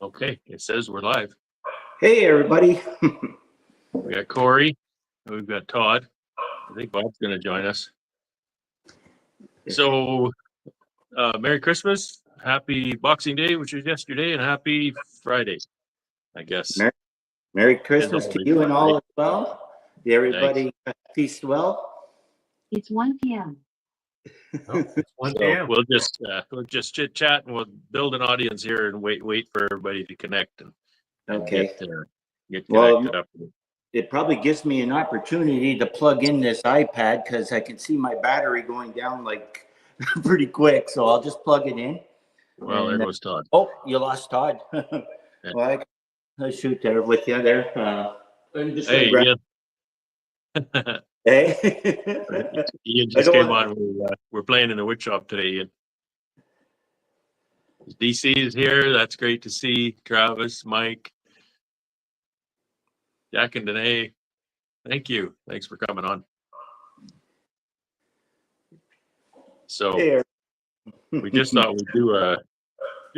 Okay, it says we're live. Hey, everybody. We got Corey, and we've got Todd. I think Bob's going to join us. So, Merry Christmas, Happy Boxing Day, which was yesterday, and Happy Friday, I guess. Merry Christmas to you and all as well. Did everybody feast well? It's 1 p.m. Oh, it's 1 p.m. We'll just chit chat and we'll build an audience here and wait for everybody to connect and Okay. get connected up. It probably gives me an opportunity to plug in this iPad because I can see my battery going down like pretty quick. So I'll just plug it in. Well, there goes Todd. Oh, you lost Todd. Well, I shoot there with you there. Hey, Ian. Hey. Ian just came on. We're playing in the wood shop today, Ian. DC is here. That's great to see. Travis, Mike, Jack and Danae. Thank you. Thanks for coming on. So we just thought we'd do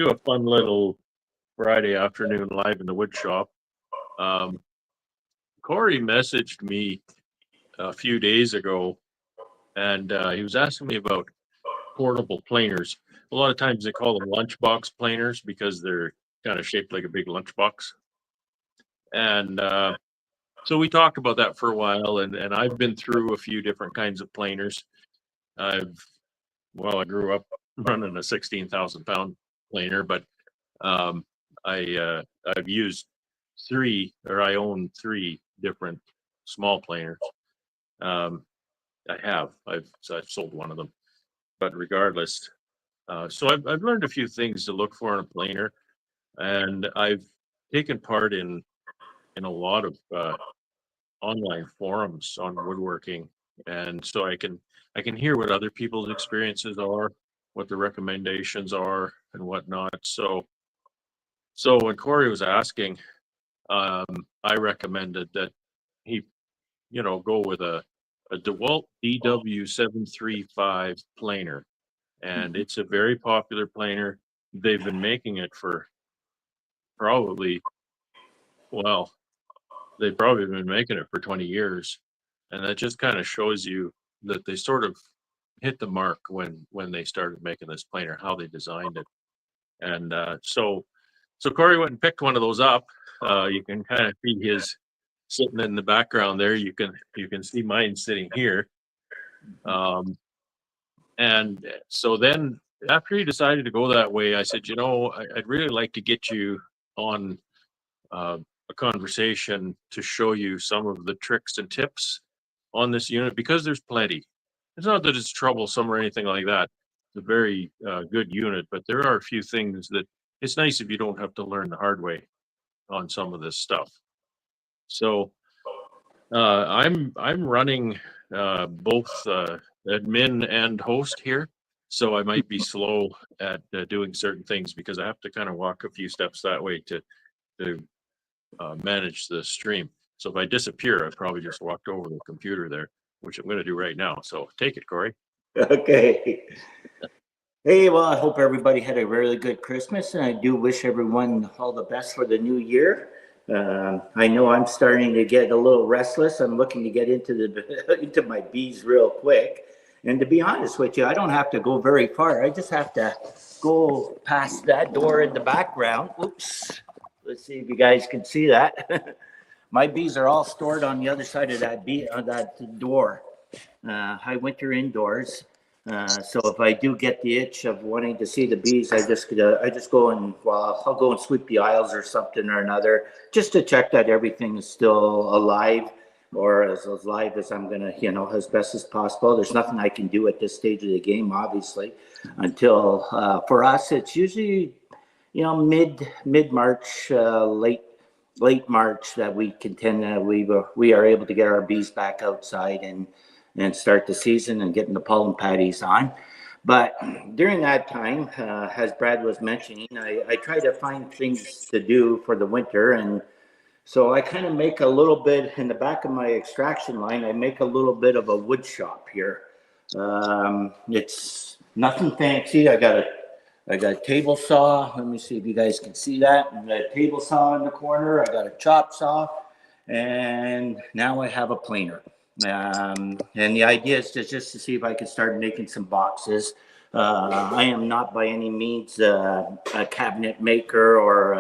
a fun little Friday afternoon live in the wood shop. Corey messaged me a few days ago, and he was asking me about portable planers. A lot of times they call them lunchbox planers because they're kind of shaped like a big lunchbox. And so we talked about that for a while, and I've been through a few different kinds of planers. I grew up running a 16,000 pound planer, but I've used I own three different small planers. I've sold one of them, but regardless, so I've learned a few things to look for in a planer, and I've taken part in a lot of online forums on woodworking, and so I can hear what other people's experiences are, what the recommendations are, and whatnot. So when Corey was asking, I recommended that he, go with a DeWalt DW735 planer, and it's a very popular planer. They've been making it for they've probably been making it for 20 years. And that just kind of shows you that they sort of hit the mark when they started making this planer, how they designed it. And so Corey went and picked one of those up. You can kind of see his sitting in the background there. You can see mine sitting here. And so then after he decided to go that way, I said, I'd really like to get you on a conversation to show you some of the tricks and tips on this unit, because there's plenty. It's not that it's troublesome or anything like that. It's a very good unit, but there are a few things that it's nice if you don't have to learn the hard way on some of this stuff. So I'm running both admin and host here, so I might be slow at doing certain things because I have to kind of walk a few steps that way to manage the stream. So if I disappear, I've probably just walked over the computer there, which I'm going to do right now. So take it, Corey. Okay. Hey, well, I hope everybody had a really good Christmas, and I do wish everyone all the best for the new year. I know I'm starting to get a little restless. I'm looking to get into my bees real quick. And to be honest with you, I don't have to go very far. I just have to go past that door in the background. Oops. Let's see if you guys can see that. My bees are all stored on the other side of that door. I winter indoors. So if I do get the itch of wanting to see the bees, I just go and I'll go and sweep the aisles or something or another, just to check that everything is still alive, or as live as I'm gonna, as best as possible. There's nothing I can do at this stage of the game, obviously, until for us it's usually mid March, late March that we contend we are able to get our bees back outside and start the season and getting the pollen patties on. But during that time, as Brad was mentioning, I try to find things to do for the winter. And so I kind of make a little bit in the back of my extraction line, I make a little bit of a wood shop here. It's nothing fancy. I got I got a table saw. Let me see if you guys can see that. I got a table saw in the corner. I got a chop saw, and now I have a planer. And the idea is just to see if I can start making some boxes. I am not by any means a cabinet maker or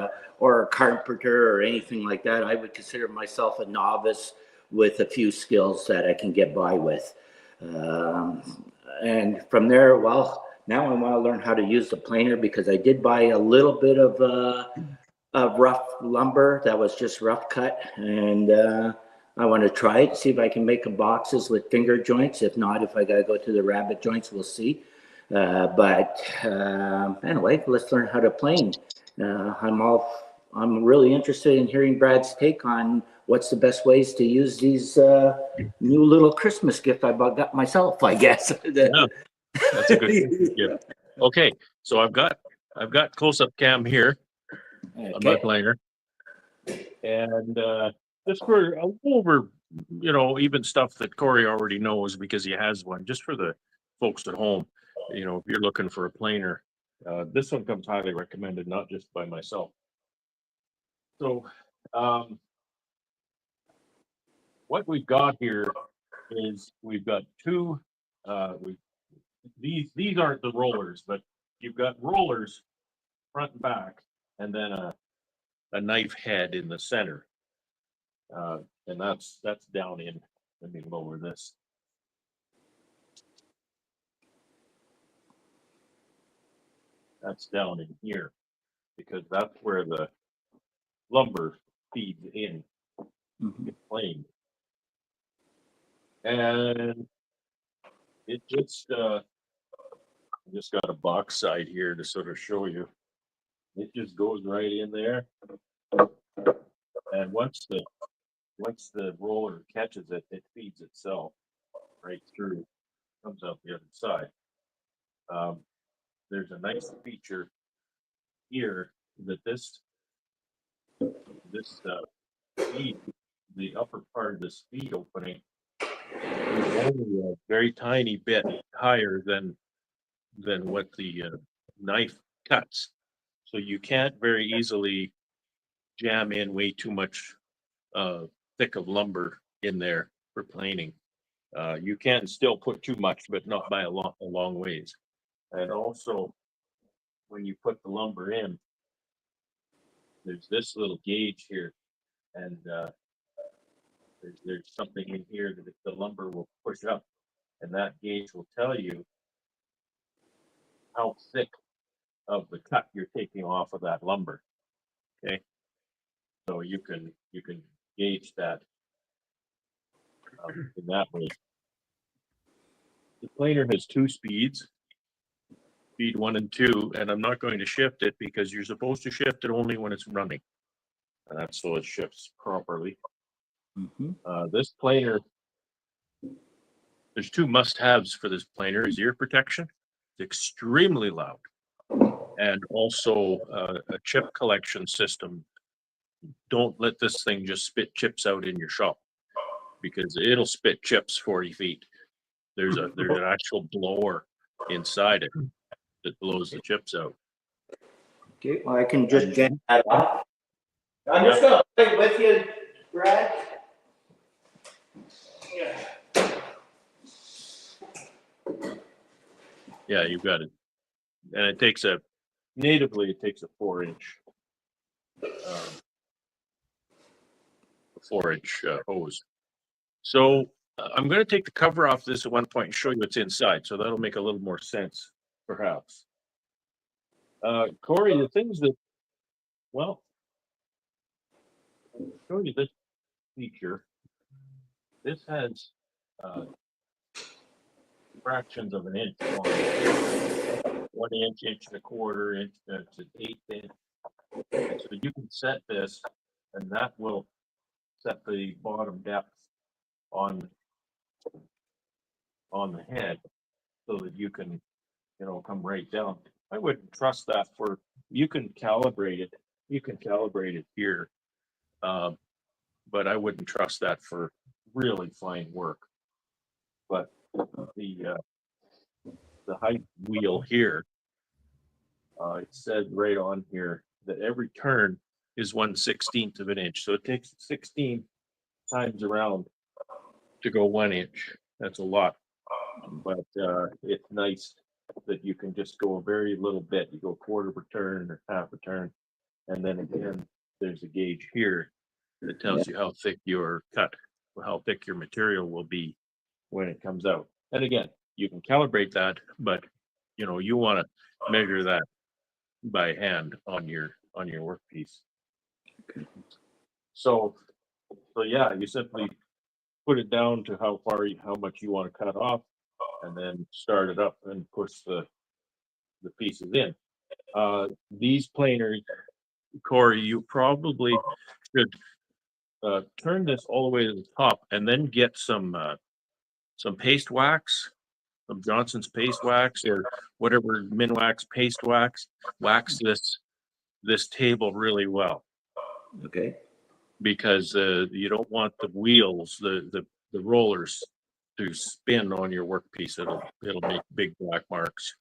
a carpenter or anything like that. I would consider myself a novice with a few skills that I can get by with. And from there, well, now I want to learn how to use the planer because I did buy a little bit of rough lumber that was just rough cut, and I want to try it, see if I can make boxes with finger joints. If not, if I got to go to the rabbet joints, we'll see. But anyway, let's learn how to plane. I'm really interested in hearing Brad's take on what's the best ways to use these new little Christmas gift I got myself, I guess. Yeah, that's a good gift. Okay, so I've got close-up cam here on my planer, and just for I'll go over, even stuff that Corey already knows because he has one. Just for the folks at home, if you're looking for a planer, this one comes highly recommended, not just by myself. So, what we've got here is we've got two. These aren't the rollers, but you've got rollers front and back, and then a knife head in the center, and that's down in. Let me lower this. That's down in here because that's where the lumber feeds in the plane, and it just got a box side here to sort of show you. It just goes right in there, and once the roller catches it, it feeds itself right through, comes out the other side. There's a nice feature here that this feed, the upper part of this feed opening is only a very tiny bit higher than what the knife cuts. So you can't very easily jam in way too much thick of lumber in there for planing. You can still put too much, but not by a long ways. And also, when you put the lumber in, there's this little gauge here, and there's something in here that the lumber will push up, and that gauge will tell you how thick of the cut you're taking off of that lumber. Okay, so you can gauge that in that way. The planer has 2 speeds, speed 1 and 2, and I'm not going to shift it because you're supposed to shift it only when it's running, and that's so it shifts properly. This planer, there's 2 must-haves for this planer: is ear protection. It's extremely loud, and also a chip collection system. Don't let this thing just spit chips out in your shop, because it'll spit chips 40 feet. There's an actual blower inside it that blows the chips out. Okay, well, I can just jam that up. I'm just gonna play with you, Brad. Yeah, you've got it. And it takes natively it takes a 4-inch hose. So I'm going to take the cover off this at one point and show you what's inside. So that'll make a little more sense, perhaps. Corey, the things that, well, I'll show you this feature. This has fractions of an inch long. 1 inch, 1.25 inch, to 1/8 inch. And so you can set this, and that will set the bottom depth on the head so that you can, come right down. I wouldn't trust that you can calibrate it. You can calibrate it here, but I wouldn't trust that for really fine work. But the height wheel here It said right on here that every turn is 1/16 of an inch. So it takes 16 times around to go 1 inch. That's a lot, but it's nice that you can just go a very little bit. You go a quarter of a turn or half a turn, and then again, there's a gauge here that tells you how thick your cut, how thick your material will be when it comes out. And again, you can calibrate that, but you want to measure that by hand on your workpiece. So yeah, you simply put it down to how much you want to cut off, and then start it up and push the pieces in. These planers, Corey, you probably should turn this all the way to the top, and then get some paste wax, some Johnson's paste wax, or whatever Minwax paste wax. Wax this table really well, Okay. because you don't want the wheels, the rollers, to spin on your workpiece. It'll make big black marks.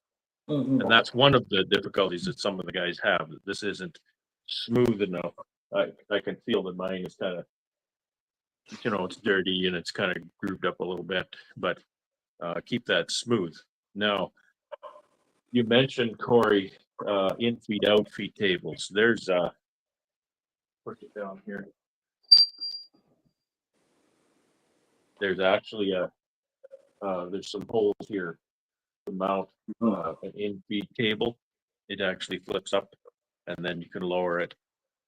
And that's one of the difficulties that some of the guys have, that this isn't smooth enough. I can feel that mine is kind of, it's dirty and it's kind of grooved up a little bit, but keep that smooth. Now, you mentioned, Corey, in feed, out feed tables. There's push it down here. There's actually there's some holes here to mount an in feed table. It actually flips up, and then you can lower it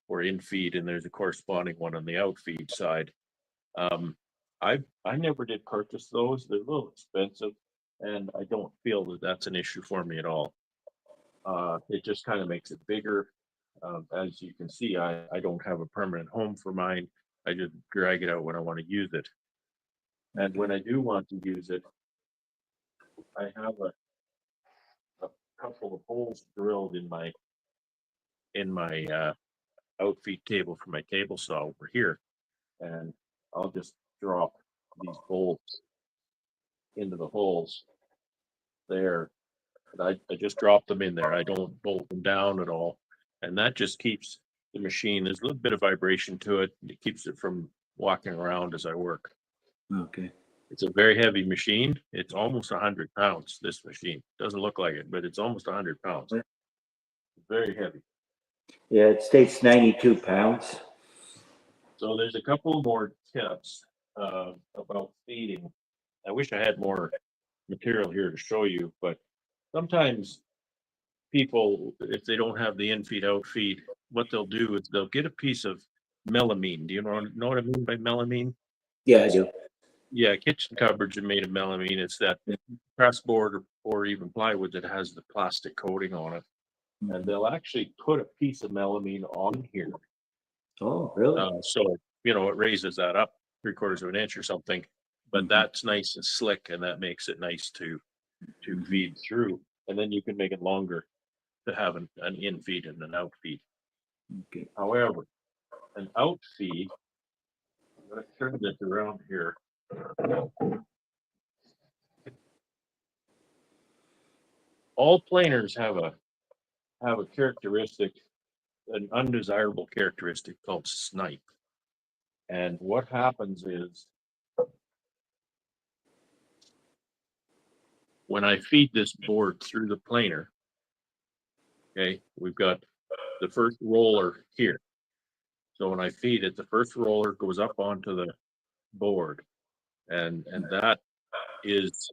for in feed, and there's a corresponding one on the out feed side. I never did purchase those. They're a little expensive, and I don't feel that that's an issue for me at all. It just kind of makes it bigger. As you can see, I don't have a permanent home for mine. I just drag it out when I want to use it. And when I do want to use it, I have a couple of holes drilled in my outfeed table for my table saw over here, and I'll just drop these bolts into the holes there. And I just drop them in there. I don't bolt them down at all, and that just keeps the machine. There's a little bit of vibration to it. It keeps it from walking around as I work. Okay. It's a very heavy machine. It's almost 100 pounds. This machine doesn't look like it, but it's almost 100 pounds. Very heavy. Yeah, it states 92 pounds. So there's a couple more tips about feeding. I wish I had more material here to show you, but sometimes people, if they don't have the in feed, out feed, what they'll do is they'll get a piece of melamine. Do you know what I mean by melamine? Yeah, I do. Yeah, kitchen cupboards are made of melamine. It's that press board or even plywood that has the plastic coating on it. And they'll actually put a piece of melamine on here. Oh, really? So, it raises that up 3/4 of an inch or something, but that's nice and slick, and that makes it nice to feed through. And then you can make it longer to have an in feed and an out feed. Okay. However, an out feed, I'm going to turn this around here. All planers have a characteristic, an undesirable characteristic called snipe. And what happens is, when I feed this board through the planer, okay, we've got the first roller here. So when I feed it, the first roller goes up onto the board, and that is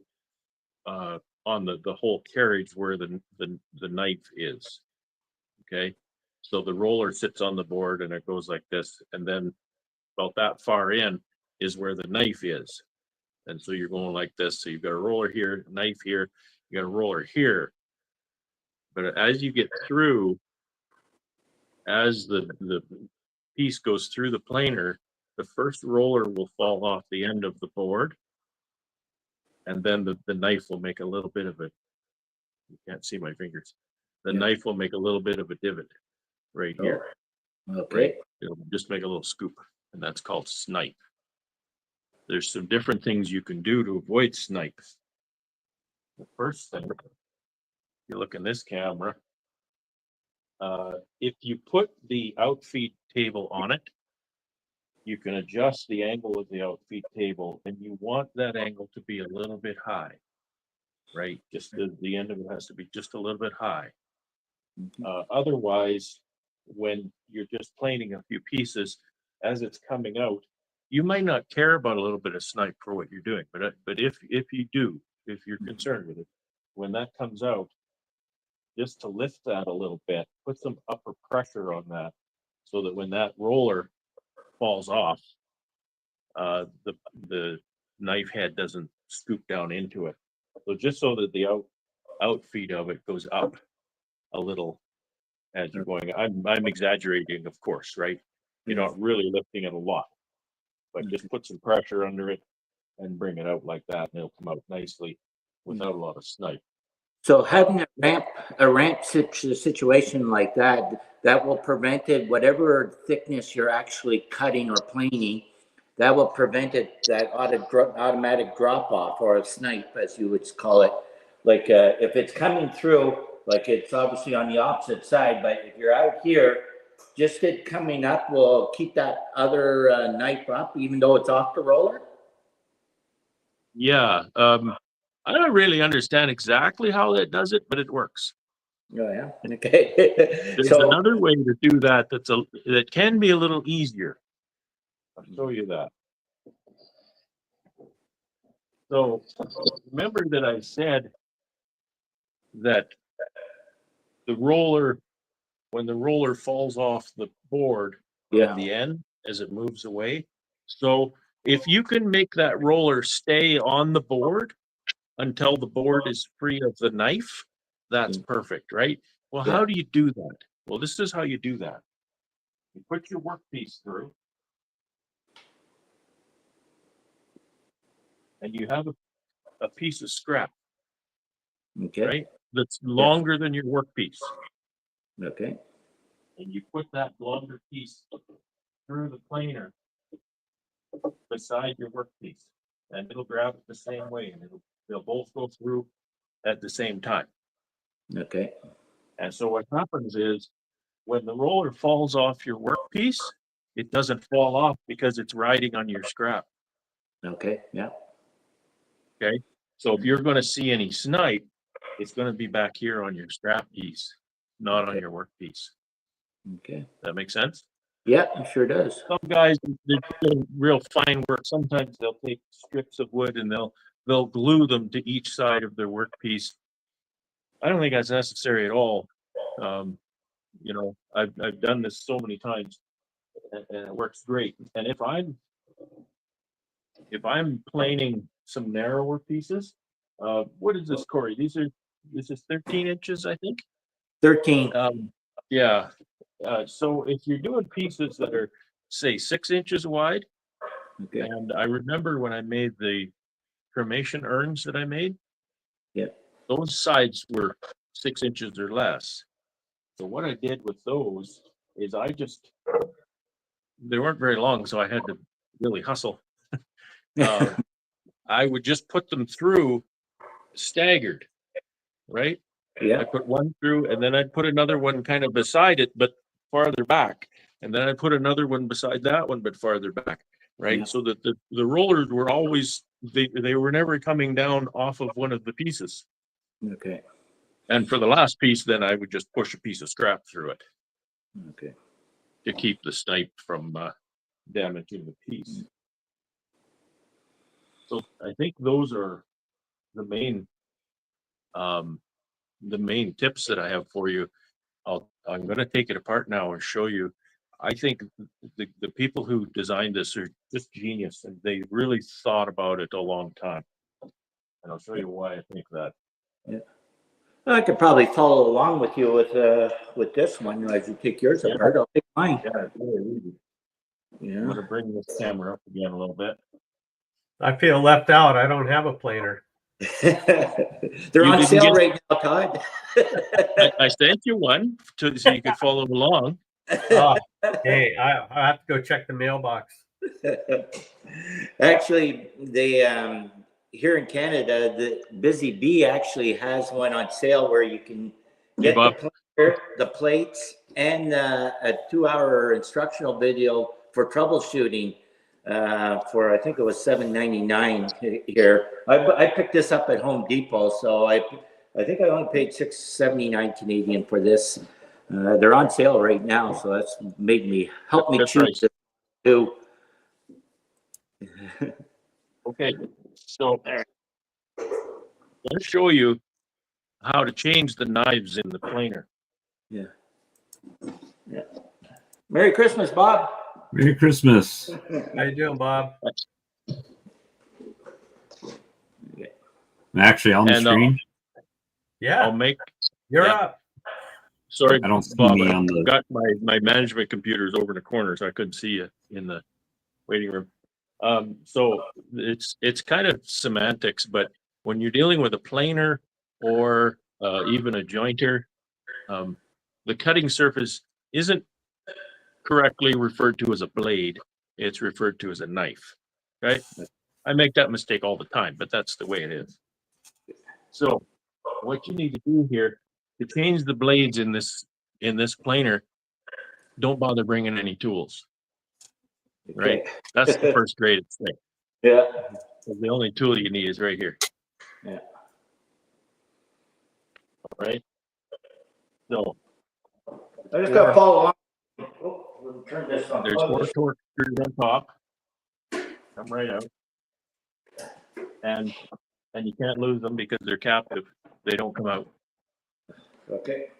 on the whole carriage where the knife is. Okay, so the roller sits on the board and it goes like this, and then about that far in is where the knife is. And so you're going like this. So you've got a roller here, knife here, you got a roller here. But as you get through, as the piece goes through the planer, the first roller will fall off the end of the board, and then the knife will make a little bit of a, you can't see my fingers, the knife will make a little bit of a divot right here. Okay. Right? It'll just make a little scoop, and that's called snipe. There's some different things you can do to avoid snipe. The first thing, you look in this camera, If you put the outfeed table on it, you can adjust the angle of the outfeed table, and you want that angle to be a little bit high, right? Just the end of it has to be just a little bit high. Otherwise, when you're just planing a few pieces, as it's coming out, you might not care about a little bit of snipe for what you're doing, but if you do, if you're concerned with it, when that comes out, just to lift that a little bit, put some upper pressure on that, so that when that roller falls off, the knife head doesn't scoop down into it. So just so that the outfeed of it goes up a little as you're going. I'm exaggerating, of course, right? You're not really lifting it a lot, but just put some pressure under it and bring it out like that, and it'll come out nicely without a lot of snipe. So having a ramp situation like that, that will prevent it, whatever thickness you're actually cutting or planing, that will prevent it, that automatic drop off, or a snipe, as you would call it. Like if it's coming through, like it's obviously on the opposite side, but if you're out here, just it coming up will keep that other knife up, even though it's off the roller. Yeah, I don't really understand exactly how that does it, but it works. Oh yeah, okay. There's So another way to do that that can be a little easier. I'll show you that. So remember that I said that the roller, when the roller falls off the board at the end as it moves away. So if you can make that roller stay on the board until the board is free of the knife, that's perfect, right? Well, how do you do that? Well, this is how you do that. You put your workpiece through, and you have a piece of scrap, right? That's longer than your workpiece. Okay. And you put that longer piece through the planer beside your workpiece, and it'll grab it the same way, and they'll both go through at the same time. Okay. And so what happens is, when the roller falls off your workpiece, it doesn't fall off because it's riding on your scrap. Okay. Yeah. Okay. So if you're going to see any snipe, it's going to be back here on your scrap piece, not on your workpiece. Okay. That makes sense? Yeah, it sure does. Some guys, they're doing real fine work. Sometimes they'll take strips of wood and they'll glue them to each side of their workpiece. I don't think that's necessary at all. You know, I've done this so many times, and it works great. And if I'm planing some narrower pieces, what is this, Corey? This is 13 inches, I think. 13. Yeah. So if you're doing pieces that are, say, 6 inches wide, and I remember when I made the cremation urns that I made, those sides were 6 inches or less. So what I did with those is they weren't very long, so I had to really hustle. I would just put them through staggered, right? Yeah. I put one through, and then I'd put another one kind of beside it, but farther back. And then I'd put another one beside that one, but farther back, right? Yeah. So that the rollers were always, they were never coming down off of one of the pieces. Okay. And for the last piece, then I would just push a piece of scrap through it. Okay. To keep the snipe from damaging the piece. So I think those are the main tips that I have for you. I'm going to take it apart now and show you. I think the people who designed this are just genius, and they really thought about it a long time. And I'll show you why I think that. Yeah. Well, I could probably follow along with you with this one as you take yours apart. I'll take mine. Yeah, it's really easy. I'm going to bring this camera up again a little bit. I feel left out. I don't have a planer. They're on sale right now, Todd. I sent you one so you could follow along. Oh, hey, I have to go check the mailbox. Actually, they here in Canada, the Busy Bee actually has one on sale where you can get the the plates and a 2-hour instructional video for troubleshooting for I think it was $7.99 here. I picked this up at Home Depot, so I think I only paid $6.79 Canadian for this. They're on sale right now, so that's helped me Good choose price. too. Okay, so let's show you how to change the knives in the planer. Yeah. Merry Christmas, Bob. Merry Christmas. How you doing, Bob? I'm actually on the And, screen. Yeah, I'll make, you're yeah. up. sorry, I don't see Bob, me I on the. got my management computers over in the corner, so I couldn't see you in the waiting room. So it's kind of semantics, but when you're dealing with a planer or even a jointer, the cutting surface isn't correctly referred to as a blade. It's referred to as a knife, right? I make that mistake all the time, but that's the way it is. So what you need to do here to change the blades in this planer, don't bother bringing any tools, right? Okay. That's the first greatest thing. Yeah. The only tool you need is right here. Yeah. All right. So I just got to follow along. Oh, we'll turn this on. there's 4 torque screws on top. Come right out. And you can't lose them because they're captive. They don't come out. Okay.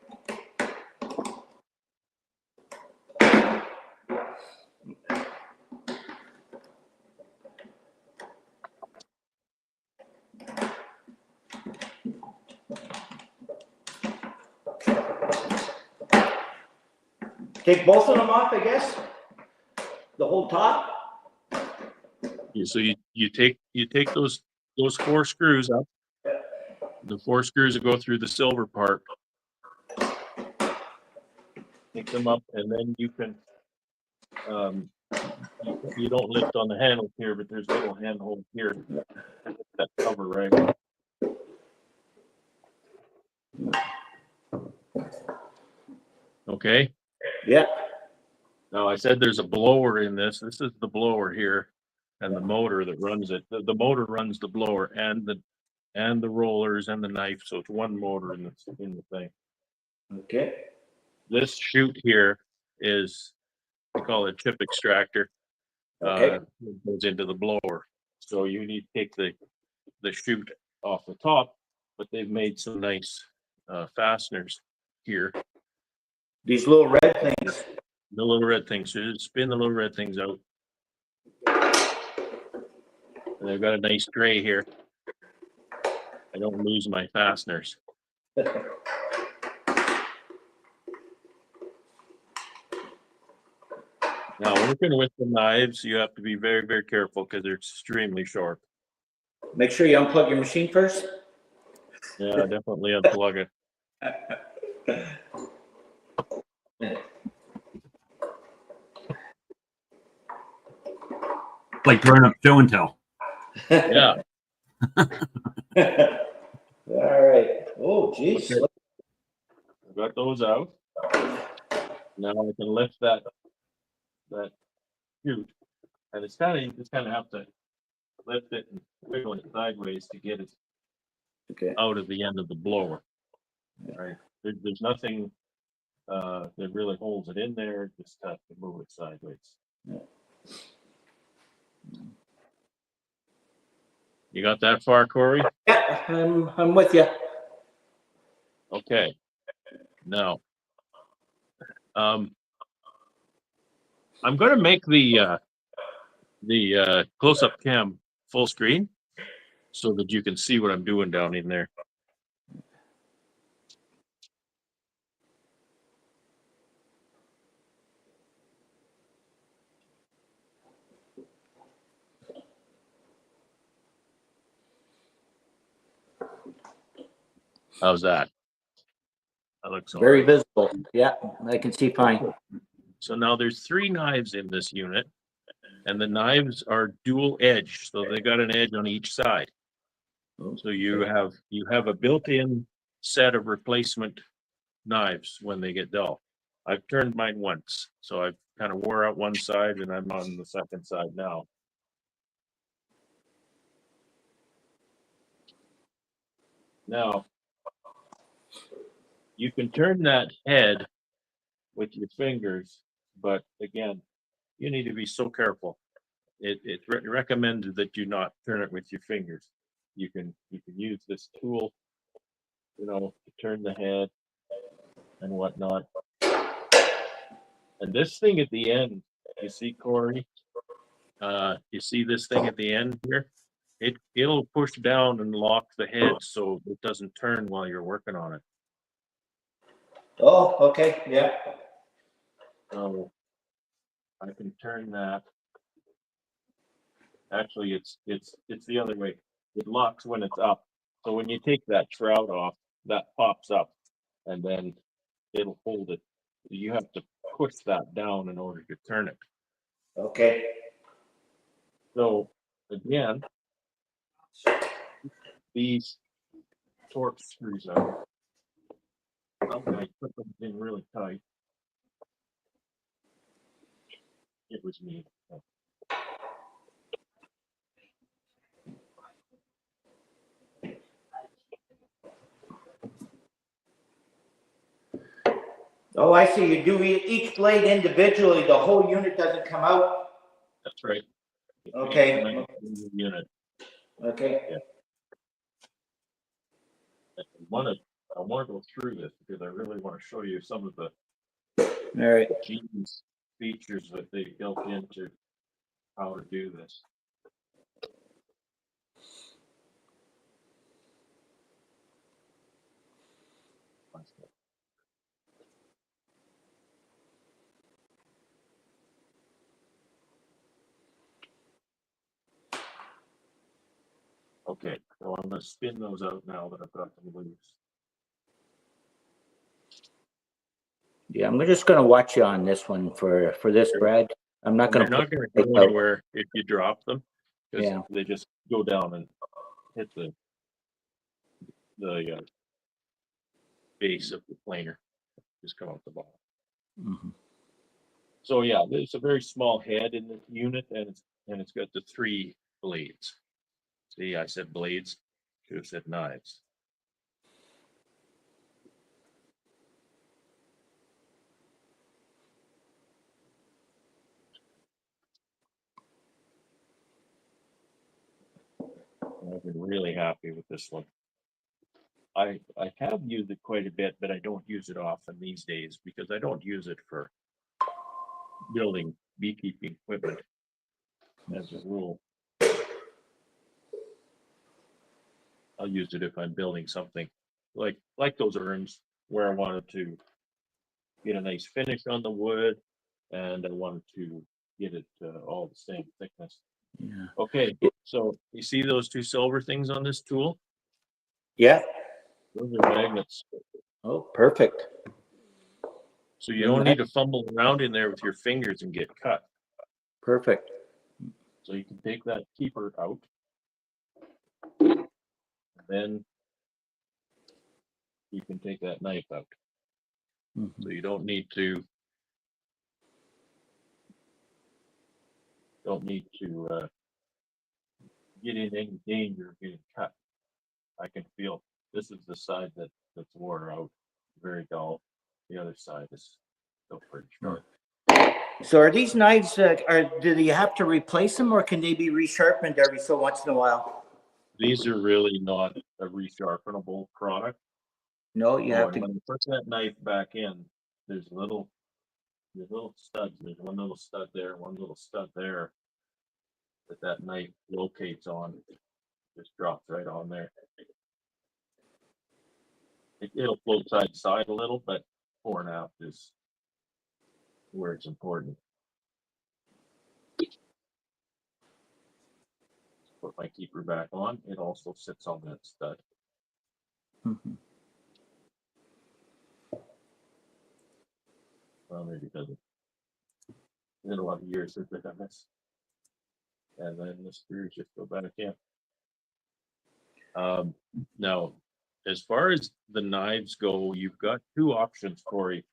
Take both of them off, I guess. The whole top. So you take those 4 screws up. The 4 screws that go through the silver part. Pick them up, and then you can. You don't lift on the handle here, but there's a little handhold here that cover right. Okay. Yeah. Now I said there's a blower in this. This is the blower here, and the motor that runs it. The motor runs the blower and the rollers and the knife. So it's one motor in the thing. Okay. This chute here is, we call it chip extractor. Okay. It goes into the blower. So you need to take the chute off the top, but they've made some nice fasteners here. These little red things. The little red things. So you spin the little red things out. And they've got a nice tray here. I don't lose my fasteners. Now, working with the knives, you have to be very, very careful because they're extremely sharp. Make sure you unplug your machine first. Yeah, definitely unplug it. Like growing up show and tell. Yeah. All right. Oh, geez. Okay. I've got those out. Now I can lift that chute, and it's kind of, you just kind of have to lift it and wiggle it sideways to get it Okay. out of the end of the blower. Right. There's nothing that really holds it in there. Just have to move it sideways. Yeah. You got that far, Corey? Yeah, I'm with you. Okay. Now, I'm going to make the close-up cam full screen so that you can see what I'm doing down in there. How's that? That looks Very all right. visible. Yeah, I can see fine. So now there's 3 knives in this unit, and the knives are dual edged, so they got an edge on each side. So you have a built-in set of replacement knives when they get dull. I've turned mine once, so I've kind of wore out one side and I'm on the second side now. Now, you can turn that head with your fingers, but again, you need to be so careful. It's recommended that you not turn it with your fingers. You can use this tool, you know, to turn the head and whatnot. And this thing at the end, you see, Corey, you see this thing at the end here? It'll push down and lock the head so it doesn't turn while you're working on it. Oh, okay, yeah. So I can turn that. Actually, it's the other way. It locks when it's up. So when you take that shroud off, that pops up, and then it'll hold it. You have to push that down in order to turn it. Okay. So again, these torque screws out. I'm going to put them in really tight. It was me. Oh, I see. You do each blade individually. The whole unit doesn't come out. That's right. Okay. Unit. Okay. Yeah. I want to go through this because I really want to show you some of the All right. genius features that they built into how to do this. Okay, so I'm going to spin those out now that I've got them loose. Yeah, I'm just gonna watch you on this one for this, Brad. I'm not They're gonna not put going to go out. anywhere if you drop them, because Yeah. they just go down and hit the base of the planer. Just come off the bottom. Mhm. So yeah, there's a very small head in the unit, and it's got the 3 blades. See, I said blades, should have said knives. I've been really happy with this one. I have used it quite a bit, but I don't use it often these days because I don't use it for building beekeeping equipment as a rule. I'll use it if I'm building something like those urns where I wanted to get a nice finish on the wood and I wanted to get it all the same thickness. Yeah. Okay, so you see those 2 silver things on this tool? Yeah. Those are magnets. Oh, perfect. So you don't need to fumble around in there with your fingers and get cut. Perfect. So you can take that keeper out. And then you can take that knife out. Mhm. So you don't need to get in any danger of getting cut. I can feel this is the side that's worn out, very dull. The other side is still pretty sharp. So are these knives, do you have to replace them or can they be resharpened every so once in a while? These are really not a resharpenable product. No, you Oh, have and to. when you put that knife back in, there's little studs. There's one little stud there, one little stud there that knife locates on. Just drops right on there. It'll float side to side a little, but fore and aft is where it's important. Put my keeper back on. It also sits on that stud. Mhm. Well, maybe it doesn't. It's been a lot of years since I've done this. And then the screws just go back in. Now, as far as the knives go, you've got two options, Corey.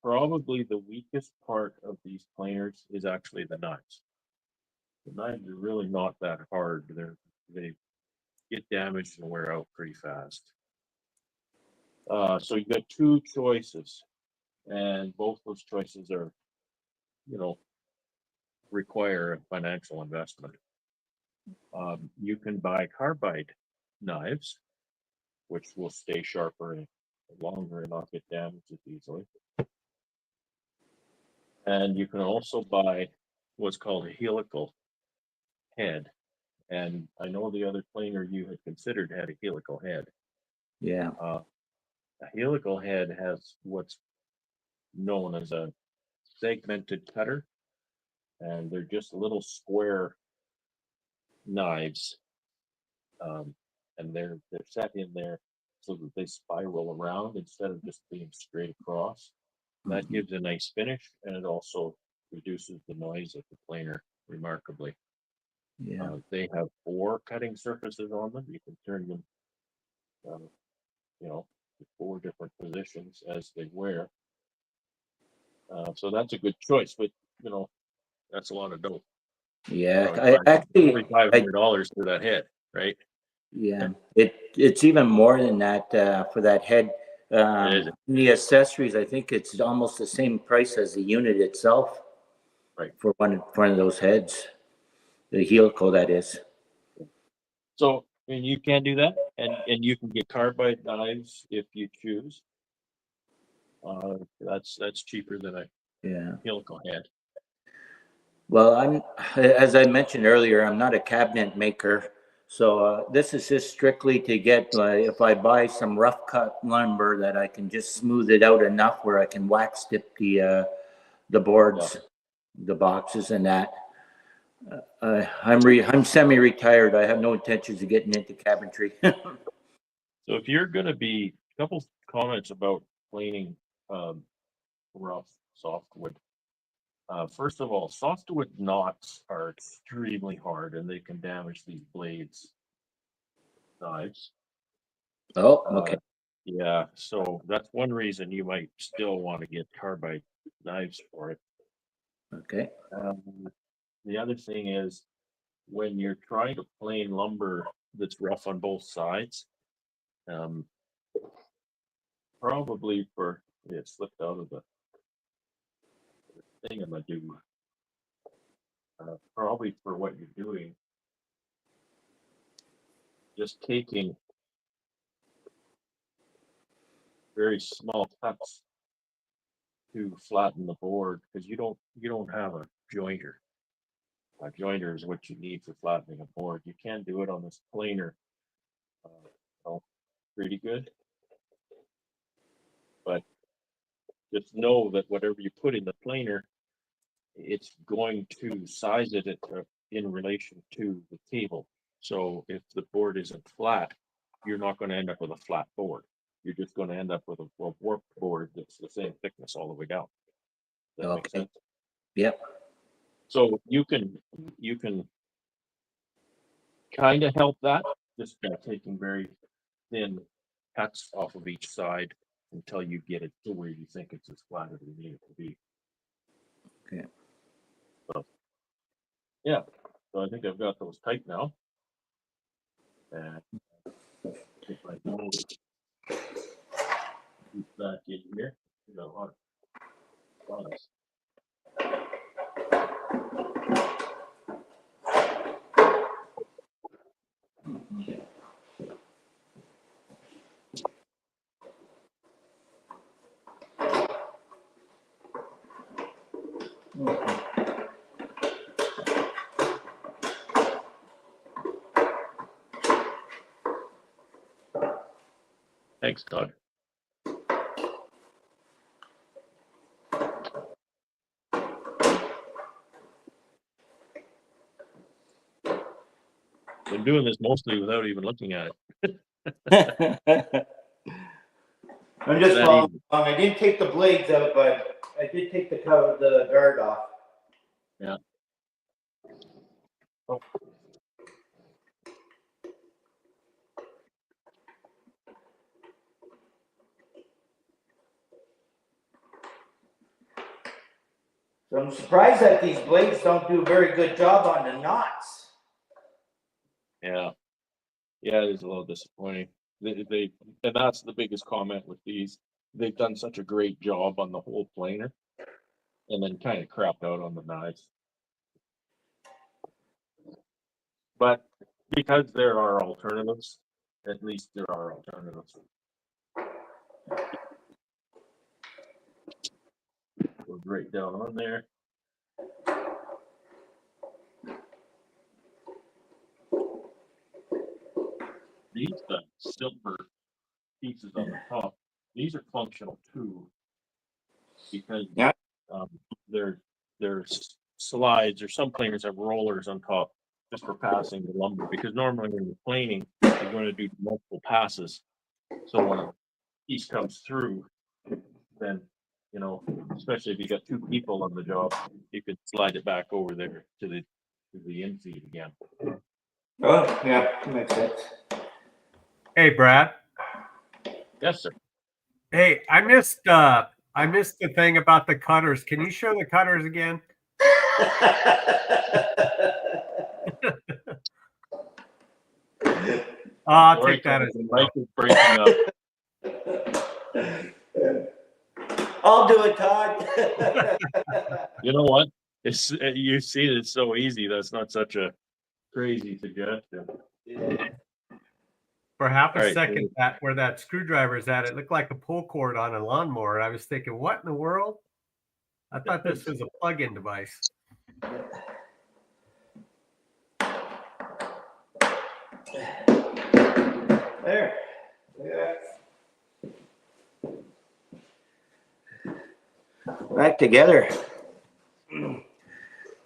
Probably the weakest part of these planers is actually the knives. The knives are really not that hard. They get damaged and wear out pretty fast. So you've got two choices, and both those choices are, require a financial investment. You can buy carbide knives, which will stay sharper and longer and not get damaged as easily. And you can also buy what's called a helical head. And I know the other planer you had considered had a helical head. Yeah. A helical head has what's known as a segmented cutter, and they're just little square knives, and they're set in there so that they spiral around instead of just being straight across. That gives a nice finish, and it also reduces the noise of the planer remarkably. Yeah. They have 4 cutting surfaces on them. You can turn them, to 4 different positions as they wear. So that's a good choice, but that's a lot of dough. Yeah. Probably $500 for that head, right? Yeah, it's even more than that for that head. It is. The accessories, I think it's almost the same price as the unit itself. Right. For one of those heads, the helical that is. So, and you can do that, and you can get carbide knives if you choose. That's cheaper than a helical head. Well, as I mentioned earlier, I'm not a cabinet maker, so this is just strictly to get if I buy some rough cut lumber that I can just smooth it out enough where I can wax dip the boards, the boxes, and that. I'm semi-retired. I have no intentions of getting into cabinetry. So if you're going to be, a couple comments about planing rough softwood. First of all, softwood knots are extremely hard, and they can damage these blades, knives. Oh, okay. Yeah, so that's one reason you might still want to get carbide knives for it. Okay. The other thing is when you're trying to plane lumber that's rough on both sides, probably for it slipped out of the thing I'm gonna do. Probably for what you're doing, just taking very small cuts to flatten the board because you don't have a jointer. A jointer is what you need for flattening a board. You can do it on this planer, pretty good, but just know that whatever you put in the planer, it's going to size it in relation to the table. So if the board isn't flat, you're not going to end up with a flat board. You're just going to end up with a warped board that's the same thickness all the way down. Does that make sense? Yep. So you can kind of help that just by taking very thin cuts off of each side until you get it to where you think it's as flat as you need it to be. Okay. So, yeah. So I think I've got those tight now. And if I go back in here, we got a lot of products. Thanks, Todd. I'm doing this mostly without even looking at it. I'm just That following easy. along. I didn't take the blades out, but I did take the guard off. Yeah. Oh. So I'm surprised that these blades don't do a very good job on the knots. Yeah. Yeah, it is a little disappointing. And that's the biggest comment with these. They've done such a great job on the whole planer and then kind of crapped out on the knives. But because there are alternatives, at least there are alternatives. Goes right down on there. These silver pieces on the top, these are functional too, because Yeah. um, there's slides, or some planers have rollers on top just for passing the lumber, because normally when you're planing, you're going to do multiple passes. So when a piece comes through, then, you know, especially if you got two people on the job, you could slide it back over there to the in feed again. Oh, yeah, makes sense. Hey, Brad. Yes, sir. Hey, I missed the thing about the cutters. Can you show the cutters again? I'll Sorry, take that as the a mic no. is breaking up. I'll do it, Todd. You know what? It's you see, it's so easy. That's not such a crazy suggestion. For half a All right, second, that where that screwdriver is at, it looked like a pull cord on a lawnmower. I was thinking, what in the world? I thought this was a plug-in device. There. Yeah. Back together.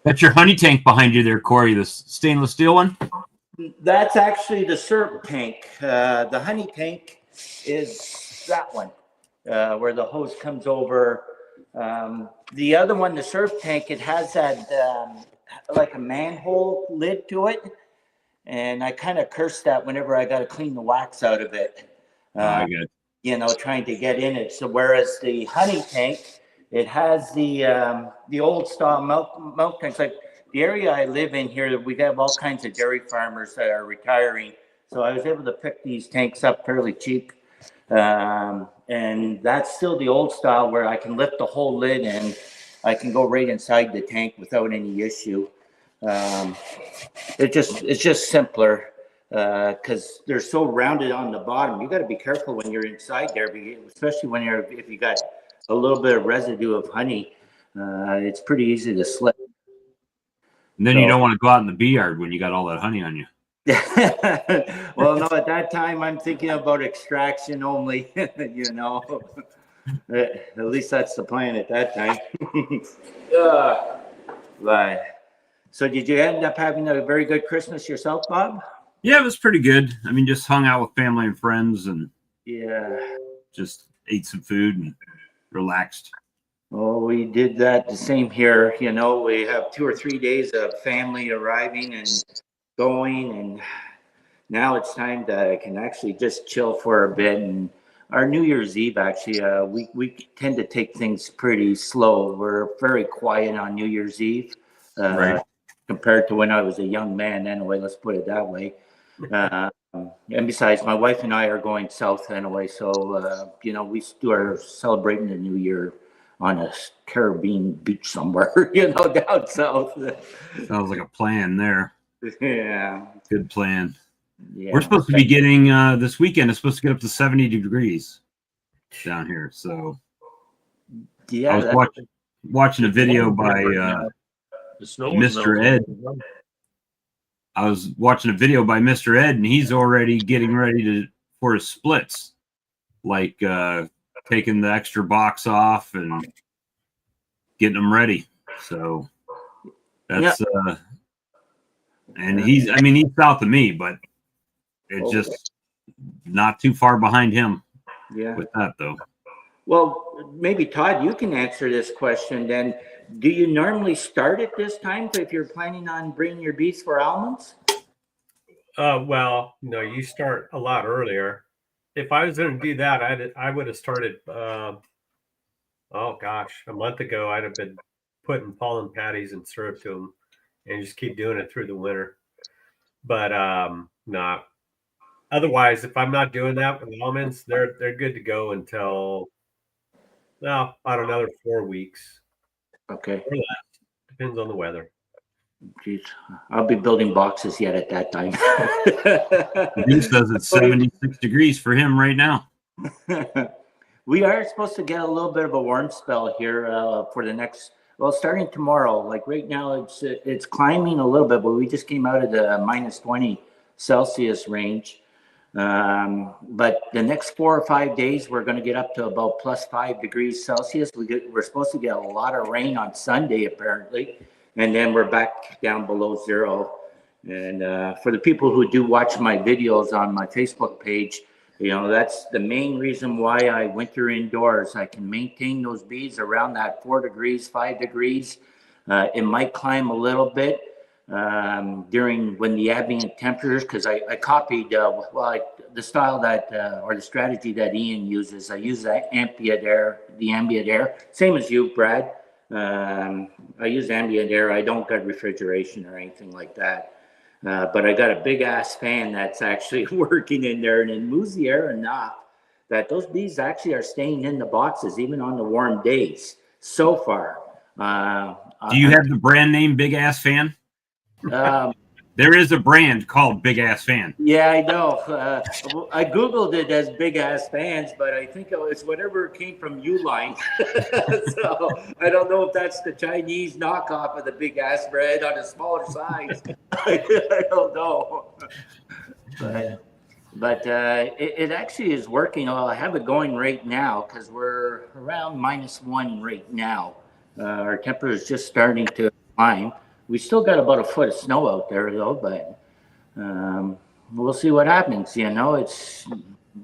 That's your honey tank behind you there, Corey, the stainless steel one. That's actually the syrup tank. The honey tank is that one, where the hose comes over. The other one, the syrup tank, it has that like a manhole lid to it. And I kind of curse that whenever I got to clean the wax out of it. I got it. You know, trying to get in it. So whereas the honey tank, it has the old style milk tanks. Like the area I live in here, we have all kinds of dairy farmers that are retiring. So I was able to pick these tanks up fairly cheap. And that's still the old style where I can lift the whole lid and I can go right inside the tank without any issue. It's just simpler because they're so rounded on the bottom. You got to be careful when you're inside there, especially when if you got a little bit of residue of honey. It's pretty easy to slip. And then you don't want to go out in the bee yard when you got all that honey on you. Well, no, at that time I'm thinking about extraction only. You know, at least that's the plan at that time. But so, did you end up having a very good Christmas yourself, Bob? Yeah, it was pretty good. I mean, just hung out with family and friends and just ate some food and relaxed. Well, we did that the same here. You know, we have 2 or 3 days of family arriving and going, and now it's time that I can actually just chill for a bit. And our New Year's Eve, actually, we tend to take things pretty slow. We're very quiet on New Year's Eve. Right. Compared to when I was a young man, anyway, let's put it that way. And besides, my wife and I are going south anyway, so you know, we are celebrating the New Year on a Caribbean beach somewhere, you know, down south. Sounds like a plan there. Yeah. Good plan. Yeah. We're supposed to be getting this weekend. It's supposed to get up to 70 degrees down here. So yeah, I was watching a video by Mr. Ed. I was watching a video by Mr. Ed, and he's already getting ready for his splits, like taking the extra box off and getting them ready. So that's and he's south of me, but it's just not too far behind him. Yeah. With that though. Well, maybe Todd, you can answer this question then. Do you normally start at this time if you're planning on bringing your bees for almonds? Well, no, you start a lot earlier. If I was going to do that, I would have started. Oh gosh, a month ago, I'd have been putting pollen patties and syrup to them, and just keep doing it through the winter. But no. Otherwise, if I'm not doing that with almonds, they're good to go until about another 4 weeks. Okay. Or less. Depends on the weather. Jeez, I'll be building boxes yet at that time. He says it's 76 degrees for him right now. We are supposed to get a little bit of a warm spell here for the next, well, starting tomorrow. Like right now, it's climbing a little bit, but we just came out of the minus 20 Celsius range. But the next 4 or 5 days, we're going to get up to about plus 5 degrees Celsius. We're supposed to get a lot of rain on Sunday, apparently. And then we're back down below zero. And for the people who do watch my videos on my Facebook page, you know, that's the main reason why I winter indoors. I can maintain those bees around that 4 degrees, 5 degrees. It might climb a little bit during when the ambient temperatures, because I copied the style that or the strategy that Ian uses. I use that ambient air, same as you, Brad. I use ambient air. I don't got refrigeration or anything like that. But I got a big ass fan that's actually working in there, and it moves the air enough that those bees actually are staying in the boxes even on the warm days so far. Do you have the brand name Big Ass Fan? There is a brand called Big Ass Fan. Yeah, I know. I Googled it as Big Ass Fans, but I think it's whatever came from Uline. So I don't know if that's the Chinese knockoff of the Big Ass bread on a smaller size. I don't know. But it actually is working. I have it going right now because we're around -1 right now. Our temperature is just starting to climb. We still got about a foot of snow out there though, but we'll see what happens. You know,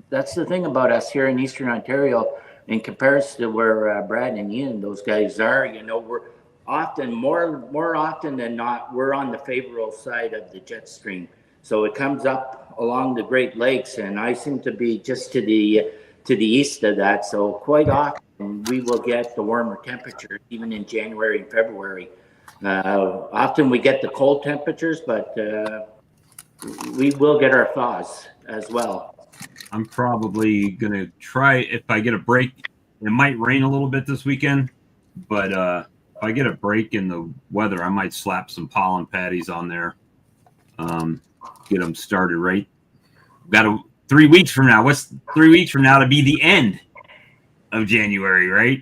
that's the thing about us here in Eastern Ontario in comparison to where Brad and Ian, those guys are. You know, we're often more often than not, we're on the favorable side of the jet stream. So it comes up along the Great Lakes, and I seem to be just to the east of that. So quite often we will get the warmer temperatures, even in January and February. Often we get the cold temperatures, but we will get our thaws as well. I'm probably going to try, if I get a break, it might rain a little bit this weekend, but if I get a break in the weather, I might slap some pollen patties on there, get them started right. Got 3 weeks from now. What's 3 weeks from now to be the end of January, right?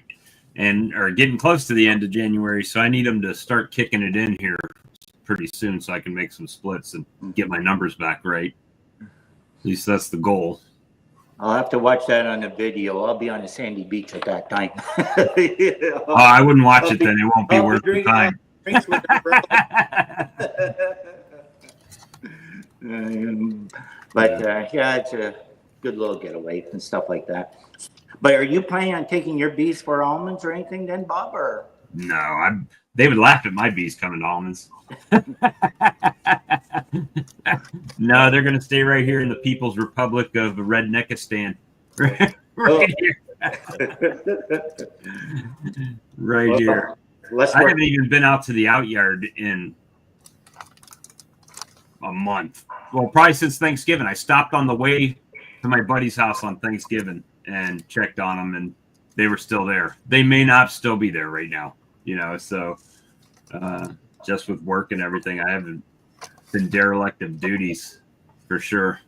Or getting close to the end of January. So I need them to start kicking it in here pretty soon so I can make some splits and get my numbers back right. At least that's the goal. I'll have to watch that on the video. I'll be on a sandy beach at that time. Oh, I wouldn't watch it then. It won't be worth the time. Yeah, it's a good little getaway and stuff like that. But are you planning on taking your bees for almonds or anything then, Bob? Or no, they would laugh at my bees coming to almonds. No, they're going to stay right here in the People's Republic of Redneckistan. Right here. Right here. I haven't even been out to the outyard in a month. Well, probably since Thanksgiving. I stopped on the way to my buddy's house on Thanksgiving and checked on them, and they were still there. They may not still be there right now, you know. So just with work and everything, I haven't been derelict of duties for sure.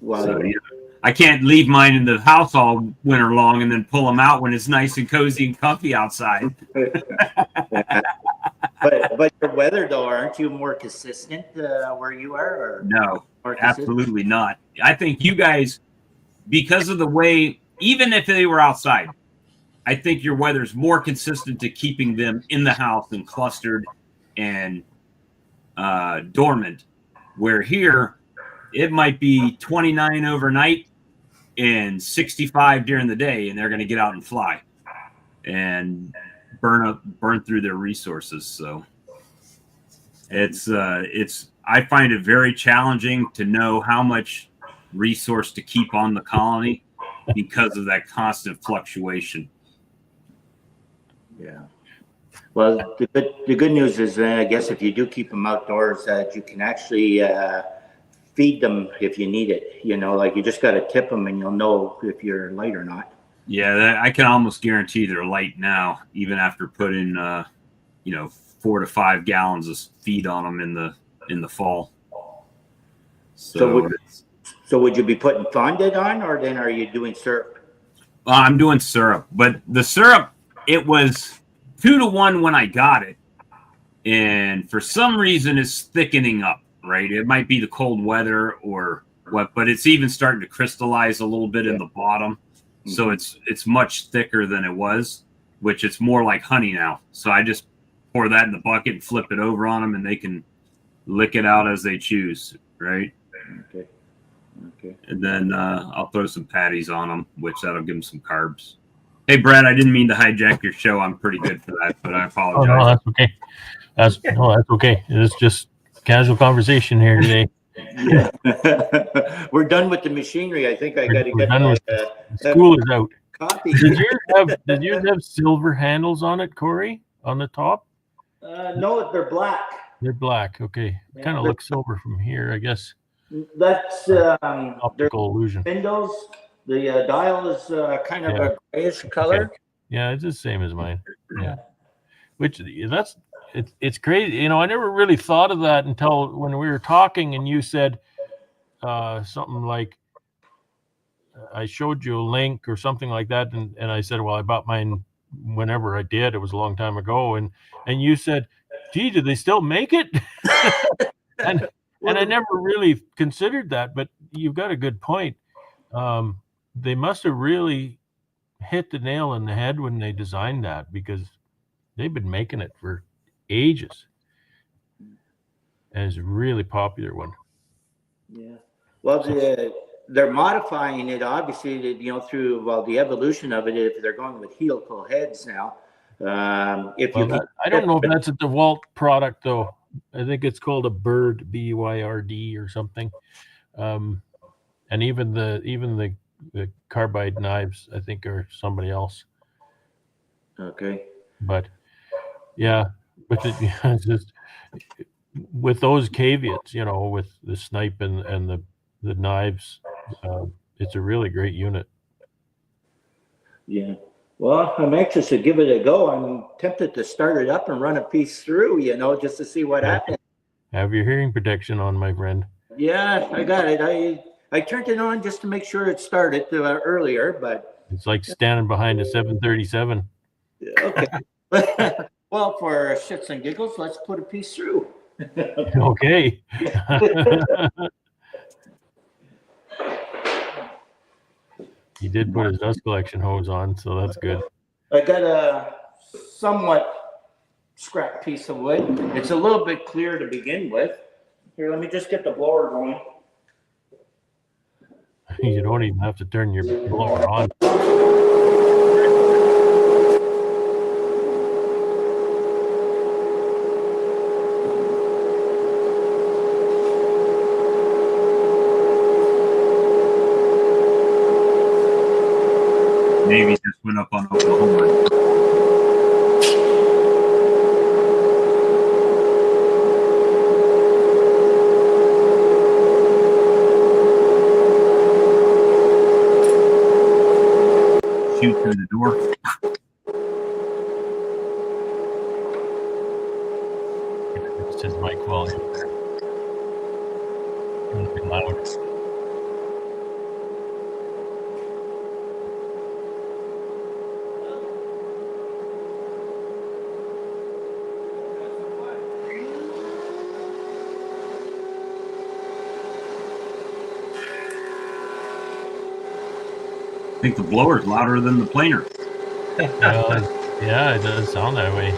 Wow. So, yeah, I can't leave mine in the house all winter long and then pull them out when it's nice and cozy and comfy outside. But your weather though, aren't you more consistent where you are? Or no, absolutely not. I think you guys, because of the way, even if they were outside, I think your weather's more consistent to keeping them in the house and clustered and dormant. Where here, it might be 29 overnight and 65 during the day, and they're going to get out and fly and burn through their resources. So it's I find it very challenging to know how much resource to keep on the colony because of that constant fluctuation. Yeah. Well, the good news is, I guess if you do keep them outdoors, that you can actually feed them if you need it. You know, like you just got to tip them and you'll know if you're light or not. Yeah, I can almost guarantee they're light now, even after putting 4 to 5 gallons of feed on them in the fall. So would you be putting fondant on, or then are you doing syrup? I'm doing syrup, but the syrup, it was 2 to 1 when I got it, and for some reason it's thickening up. Right, it might be the cold weather or what, but it's even starting to crystallize a little bit in the bottom. So it's much thicker than it was, which it's more like honey now. So I just pour that in the bucket and flip it over on them, and they can lick it out as they choose, right? Okay. And then I'll throw some patties on them, which that'll give them some carbs. Hey, Brad, I didn't mean to hijack your show. I'm pretty good for that, but I apologize. Oh, no, that's okay. That's okay. It's just casual conversation here today. Yeah. We're done with the machinery. I think I got to We're get done with school is out. coffee. Did yours have silver handles on it, Corey? On the top? No, they're black. They're black. Okay. Yeah, Kind of looks silver from here, I guess. That's Optical illusion. windows. The dial is kind of a grayish color. Okay. Yeah, it's the same as mine. Yeah. Which it's crazy. You know, I never really thought of that until when we were talking and you said something like, I showed you a link or something like that. And I said, well, I bought mine whenever I did. It was a long time ago. And you said, gee, do they still make it? and I never really considered that, but you've got a good point. They must have really hit the nail on the head when they designed that, because they've been making it for ages. And it's a really popular one. Yeah. Well, they're modifying it, obviously, through the evolution of it. If they're going with helical heads now, I don't know if that's a DeWalt product though. I think it's called a Bird, BYRD or something. And even the carbide knives, I think, are somebody else. Okay. But yeah, it's just with those caveats, with the snipe and the knives, it's a really great unit. Yeah. Well, I'm anxious to give it a go. I'm tempted to start it up and run a piece through, just to see what happens. Have your hearing protection on, my friend. Yeah, I got it. I turned it on just to make sure it started earlier, but it's like standing behind a 737. Okay. Well, for shits and giggles, let's put a piece through. Okay. He did put his dust collection hose on, so that's good. I got a somewhat scrap piece of wood. It's a little bit clear to begin with. Here, let me just get the blower going. You don't even have to turn your blower on. Navy just went up on Oklahoma. Shoot through the door. It's his mic volume there. A little bit louder. I think the blower's louder than the planer. Yeah, it does sound that way.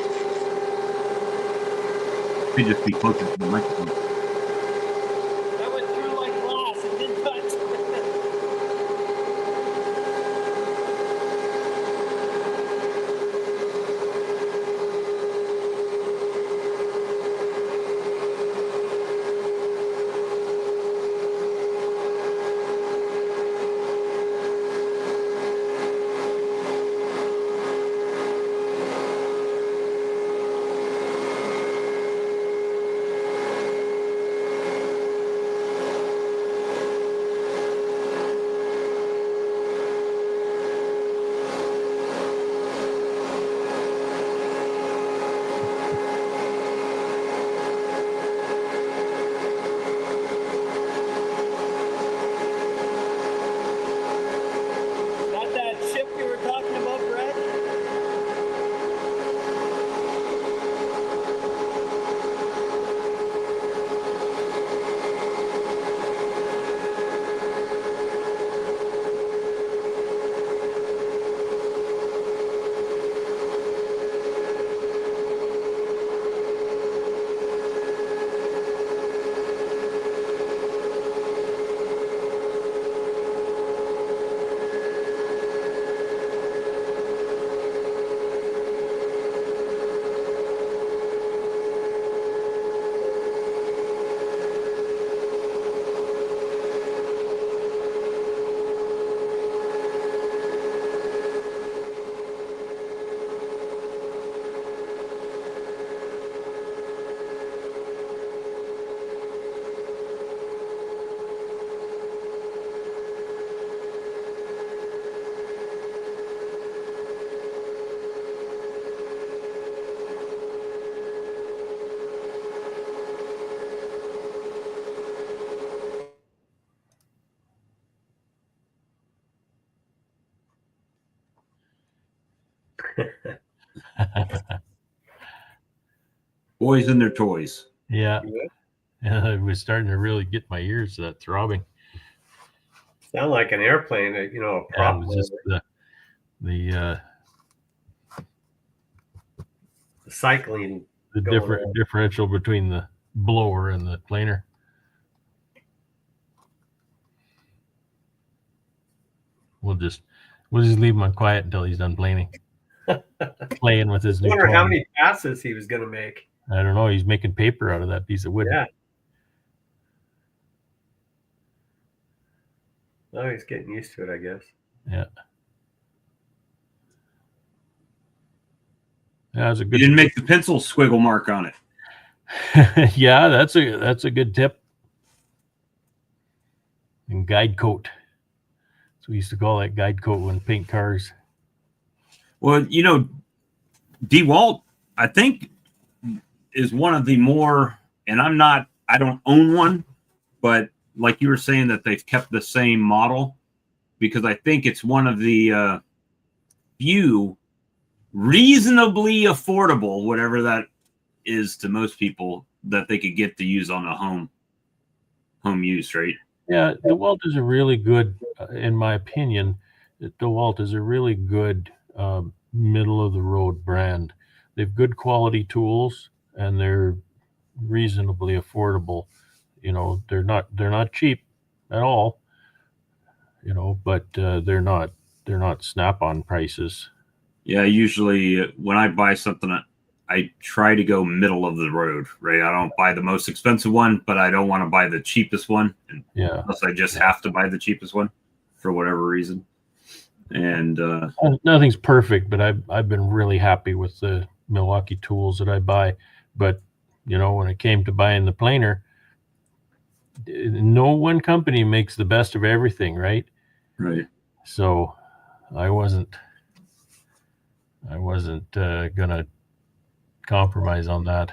Could just be closer to the microphone. That went through like glass. It didn't touch. Boys and their toys. Yeah. Yeah, it was starting to really get my ears throbbing. Sound like an airplane, a Yeah, prop. it was just the Cycling. the differential between the blower and the planer. We'll just leave him on quiet until he's done planing. Playing with his I new wonder toy. how many passes he was going to make. I don't know. He's making paper out of that piece of wood. Yeah. Oh, he's getting used to it, I guess. Yeah. Yeah, that's a You good. didn't make the pencil squiggle mark on it. Yeah, that's a good tip. And guide coat. So we used to call that guide coat when paint cars. Well, you know, DeWalt, I think, is one of the more, and I don't own one, but like you were saying that they've kept the same model, because I think it's one of the few reasonably affordable, whatever that is to most people, that they could get to use on a home use, right? Yeah, DeWalt is a really good, in my opinion, DeWalt is a really good middle of the road brand. They've good quality tools and they're reasonably affordable. You know, they're not cheap at all. You know, but they're not snap-on prices. Yeah, usually when I buy something, I try to go middle of the road, right? I don't buy the most expensive one, but I don't want to buy the cheapest one. Yeah. Unless I just have to buy the cheapest one for whatever reason. And nothing's perfect, but I've been really happy with the Milwaukee tools that I buy. But you know, when it came to buying the planer, no one company makes the best of everything, right? right. So I wasn't gonna compromise on that.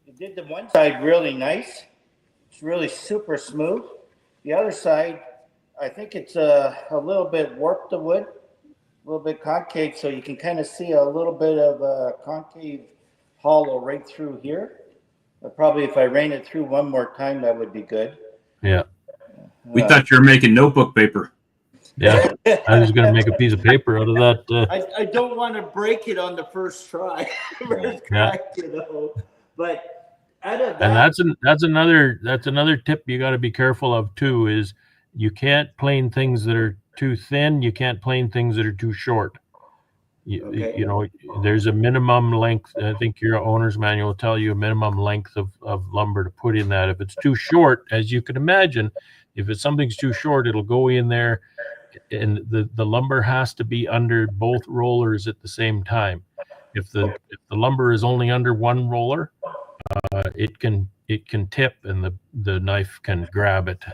You did the one side really nice. It's really super smooth. The other side, I think it's a little bit warped, the wood, a little bit concave, so you can kind of see a little bit of a concave hollow right through here. But probably if I ran it through one more time, that would be good. Yeah. We thought you were making notebook paper. Yeah. I was gonna make a piece of paper out of that. I don't want to break it on the first try. Crack, you know. But out of that, And that's another tip you got to be careful of too, is you can't plane things that are too thin. You can't plane things that are too short. You know, there's a minimum length. I think your owner's manual will tell you a minimum length of lumber to put in that. If it's too short, as you can imagine, if something's too short, it'll go in there, and the lumber has to be under both rollers at the same time. If the lumber is only under one roller, it can tip, and the knife can grab it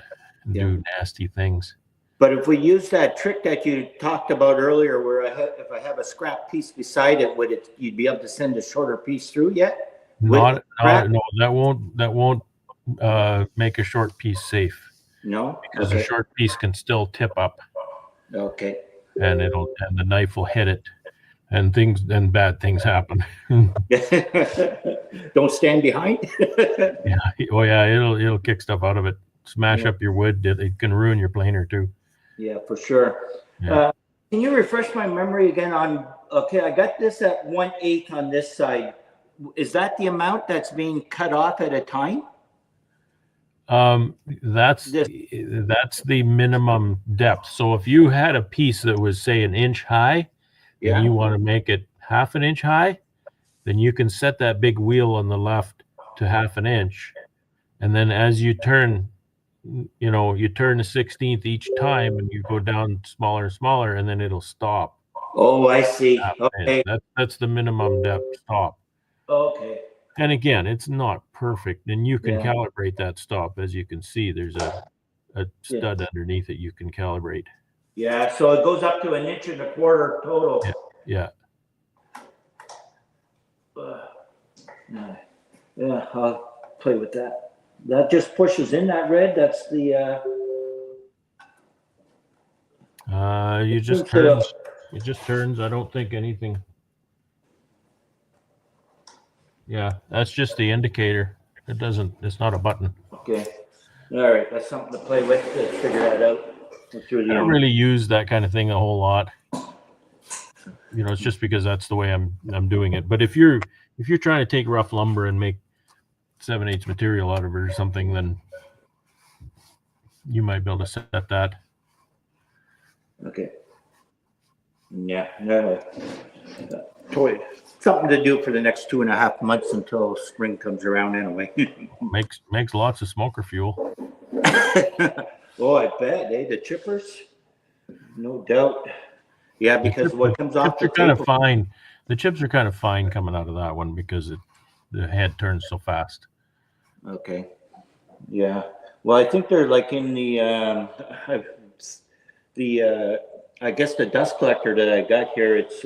and do nasty things. but if we use that trick that you talked about earlier, where if I have a scrap piece beside it, you'd be able to send a shorter piece through yet? No, that won't make a short piece safe. No, Because a short piece can still tip up, okay. and the knife will hit it, and bad things happen. Don't stand behind. Yeah. Oh yeah, it'll kick stuff out of it, smash up your wood. It can ruin your planer too. Yeah, for sure. Yeah. Can you refresh my memory again on? Okay, I got this at 1/8 on this side. Is that the amount that's being cut off at a time? That's the minimum depth. So if you had a piece that was, say, an inch high, and you want to make it half an inch high, then you can set that big wheel on the left to half an inch, and then as you turn, you turn a 1/16 each time, and you go down smaller and smaller, and then it'll stop. Oh, I see. Okay. That's the minimum depth stop. Okay. And again, it's not perfect, and you can calibrate that stop. As you can see, there's a stud underneath it you can calibrate. Yeah, so it goes up to 1.25 total. Yeah. Yeah, I'll play with that. That just pushes in that red. That's the. You just It just turns. I don't think anything. Yeah, that's just the indicator. It doesn't. It's not a button. Okay. All right, that's something to play with to figure that out. Through I the don't really use that kind of thing a whole lot. You know, it's just because that's the way I'm doing it. But if you're trying to take rough lumber and make 7/8 material out of it or something, then you might be able to set that. Okay. Yeah. Toy. Something to do for the next 2.5 months until spring comes around anyway. Makes lots of smoker fuel. Oh, I bet, the chippers, no doubt. Yeah, because what comes off the chips are kind of table. fine. The chips are kind of fine coming out of that one because the head turns so fast. Okay. Yeah. Well, I think they're like in I guess the dust collector that I got here. It's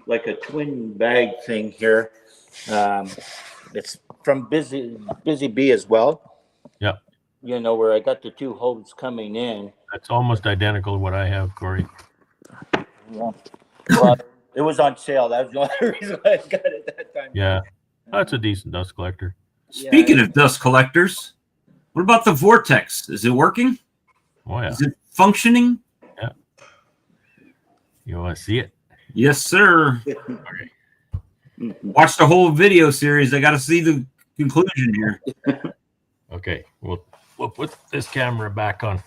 like a twin bag thing here. It's from Busy Bee as well. Yeah. You know, where I got the two hoses coming in. That's almost identical to what I have, Corey. Yeah. Well, it was on sale. That was the only reason why I got it that time. Yeah. That's a decent dust collector. Speaking of dust collectors, what about the Vortex? Is it working? Oh, yeah. Is it functioning? Yeah. You want to see it? Yes, sir. Okay. Watch the whole video series. I got to see the conclusion here. Okay. We'll put this camera back on.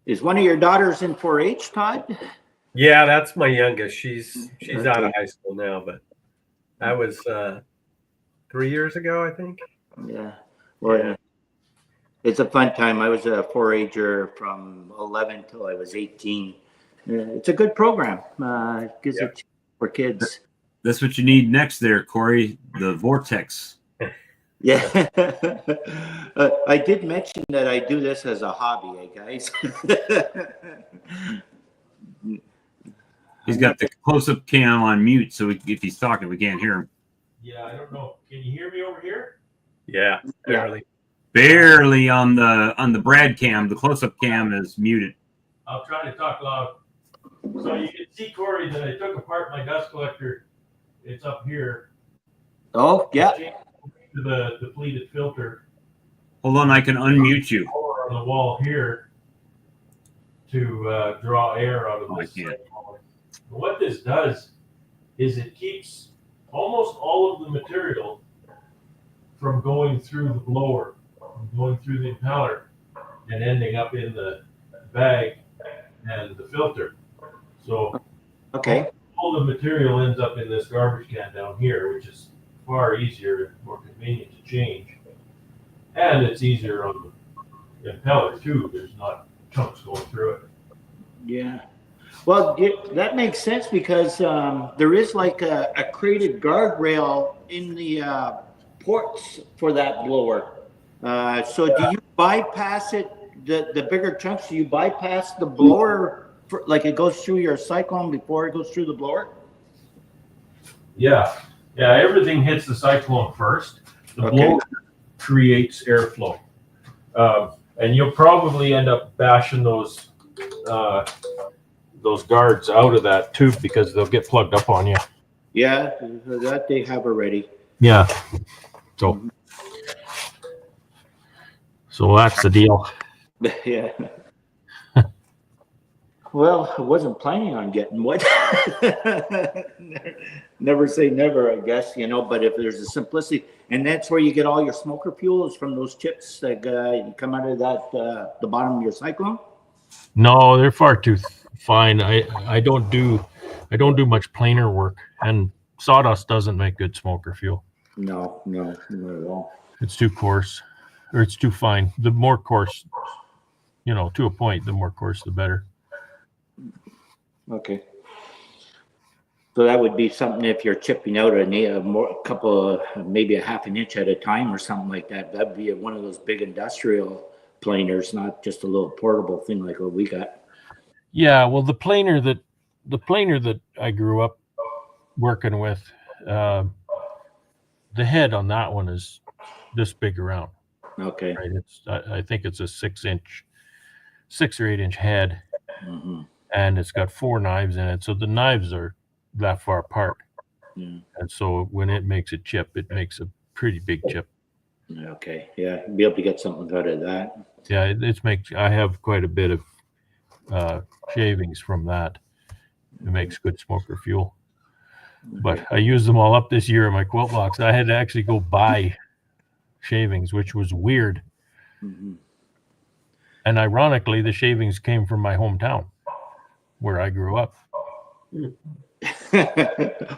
Is one of your daughters in 4-H, Todd? Yeah, that's my youngest. She's out of high school now, but that was 3 years ago, I think. Yeah. Well, Yeah. it's a fun time. I was a 4-H'er from 11 till I was 18. It's a good program. Gives it for kids. That's what you need next there, Corey, the Vortex. Yeah. I did mention that I do this as a hobby, guys. He's got the close-up cam on mute, so if he's talking, we can't hear him. Yeah, I don't know. Can you hear me over here? Yeah, barely. Barely on the Brad cam. The close-up cam is muted. I'll try to talk loud. So you can see, Corey, that I took apart my dust collector. It's up here. Oh, yeah. To the depleted filter. Hold on, I can unmute you. On the wall here to draw air out of Oh, I this. can't. What this does is it keeps almost all of the material from going through the blower, going through the impeller, and ending up in the bag and the filter. So Okay. all the material ends up in this garbage can down here, which is far easier and more convenient to change. And it's easier on the impeller too. There's not chunks going through it. Yeah. Well, that makes sense because there is like a crated guardrail in the ports for that blower. So do you bypass it, the bigger chunks, do you bypass the blower, like it goes through your cyclone before it goes through the blower? Yeah. Yeah, everything hits the cyclone first. The blower creates airflow. And you'll probably end up bashing those guards out of that tube because they'll get plugged up on you. Yeah, that they have already. Yeah. So that's the deal. Yeah. Well, I wasn't planning on getting one. Never say never, I guess, but if there's a simplicity, and that's where you get all your smoker fuels from those chips that come out of that, the bottom of your cyclone? No, they're far too fine. I don't do much planer work, and sawdust doesn't make good smoker fuel. No, not at all. It's too coarse, or it's too fine. The more coarse, to a point, the more coarse, the better. Okay. So that would be something if you're chipping out a couple of, maybe a half an inch at a time or something like that. That'd be one of those big industrial planers, not just a little portable thing like what we got. Yeah, well, the planer that I grew up working with. The head on that one is this big around. Okay. Right. I think it's a 6 or 8 inch head, Mm-hmm. and it's got 4 knives in it. So the knives are that far apart. Yeah. And so when it makes a chip, it makes a pretty big chip. Okay. Yeah. Be able to get something out of that. Yeah, I have quite a bit of shavings from that. It makes good smoker fuel. But I used them all up this year in my quilt box. I had to actually go buy shavings, which was weird. Mm-hmm. And ironically, the shavings came from my hometown where I grew up.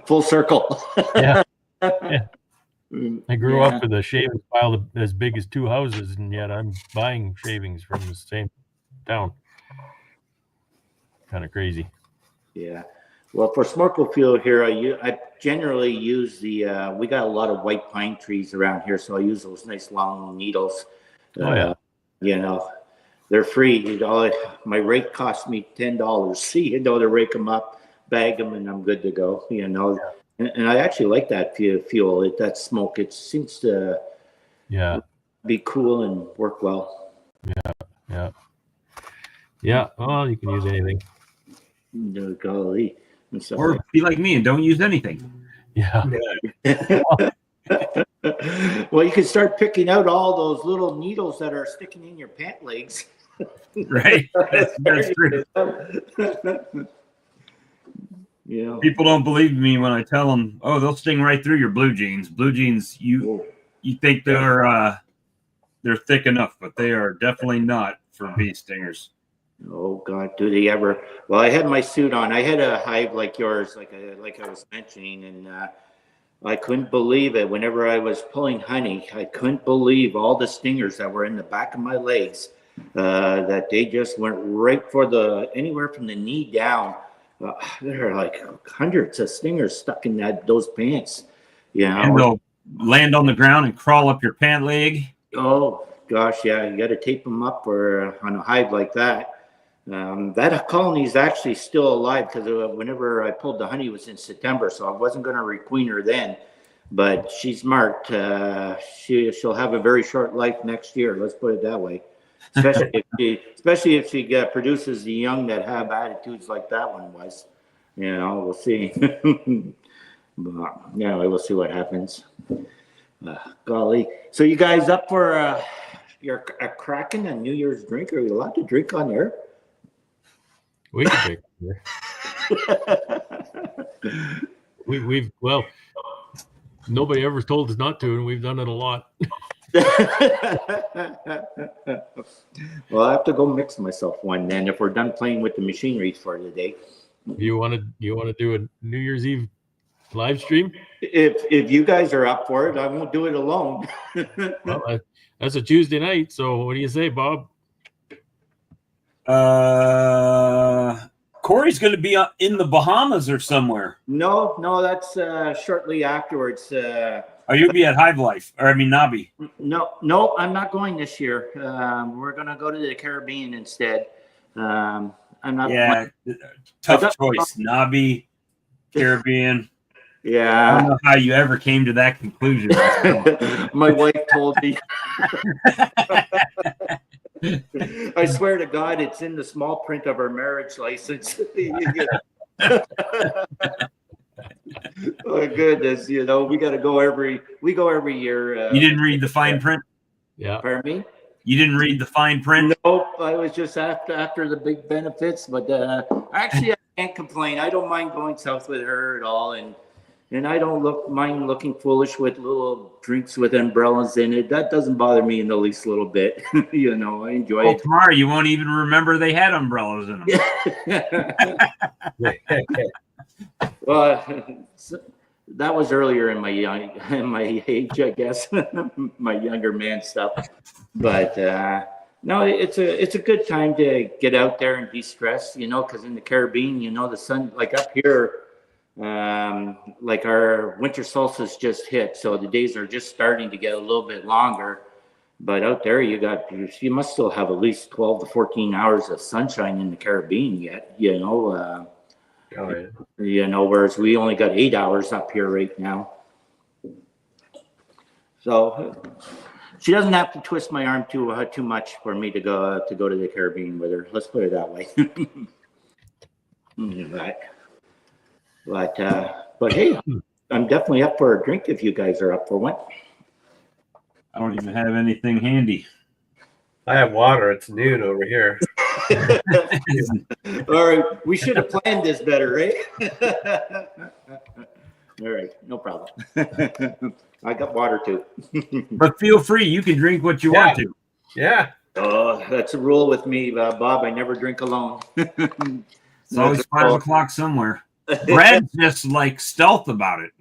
Full circle. Yeah. Yeah. I grew Yeah. up with a shavings pile as big as 2 houses, and yet I'm buying shavings from the same town. Kind of crazy. Yeah. Well, for smoker fuel here, I generally use the. We got a lot of white pine trees around here, so I use those nice long needles. Oh yeah. You know, they're free. You know, my rake cost me $10. You know, to rake them up, bag them, and I'm good to go. You know, and I actually like that fuel. That smoke. It seems to be cool and work well. Yeah. Well, you can use anything. No, golly. Or be like me and don't use anything. Yeah. Well, you can start picking out all those little needles that are sticking in your pant legs. Right. That's true. Yeah. People don't believe me when I tell them, "Oh, they'll sting right through your blue jeans." Blue jeans, you think they're thick enough, but they are definitely not for bee stingers. Oh God, do they ever? Well, I had my suit on. I had a hive like yours, like I was mentioning, and I couldn't believe it. Whenever I was pulling honey, I couldn't believe all the stingers that were in the back of my legs. That they just went right for anywhere from the knee down. There are like hundreds of stingers stuck in those pants. Yeah, and they'll land on the ground and crawl up your pant leg. Oh gosh, yeah, you got to tape them up or on a hive like that. That colony is actually still alive because whenever I pulled the honey, it was in September, so I wasn't going to requeen her then. But she's marked. She'll have a very short life next year. Let's put it that way. Especially if she produces the young that have attitudes like that one was. You know, we'll see. But yeah, we'll see what happens. Golly, so you guys up for you're cracking a New Year's drink? Are we allowed to drink on there? We can drink. Well, nobody ever told us not to, and we've done it a lot. Well, I have to go mix myself one then if we're done playing with the machinery for today. You want to do a New Year's Eve live stream? If you guys are up for it, I won't do it alone. Well, that's a Tuesday night, so what do you say, Bob? Corey's going to be in the Bahamas or somewhere. No, that's shortly afterwards. You'll be at Hive Life, or I mean Nobby. No, I'm not going this year. We're going to go to the Caribbean instead. I'm not. Yeah, tough choice. Nobby, Caribbean. Yeah. I don't know how you ever came to that conclusion. My wife told me. I swear to God, it's in the small print of our marriage license. Oh goodness, you know, we go every year. You didn't read the fine print? Yeah. Pardon me? You didn't read the fine print? Nope, I was just after the big benefits, but actually I can't complain. I don't mind going south with her at all, and I don't mind looking foolish with little drinks with umbrellas in it. That doesn't bother me in the least little bit. You know, I enjoy it. Tomorrow you won't even remember they had umbrellas in them. Well, that was earlier in my age, I guess, my younger man stuff. But no, it's a good time to get out there and de-stress, you know, because in the Caribbean, you know, the sun, like up here, like our winter solstice just hit, so the days are just starting to get a little bit longer. But out there, you must still have at least 12 to 14 hours of sunshine in the Caribbean yet, you know. Oh, yeah. You know, whereas we only got 8 hours up here right now. So she doesn't have to twist my arm too much for me to go to the Caribbean with her. Let's put it that way. But hey, I'm definitely up for a drink if you guys are up for one. I don't even have anything handy. I have water. It's noon over here. All right, we should have planned this better, right? All right, no problem. I got water too. But feel free, you can drink what you want to. Yeah. Oh, that's a rule with me, Bob. I never drink alone. It's always 5 o'clock somewhere. Brad's just like stealth about it.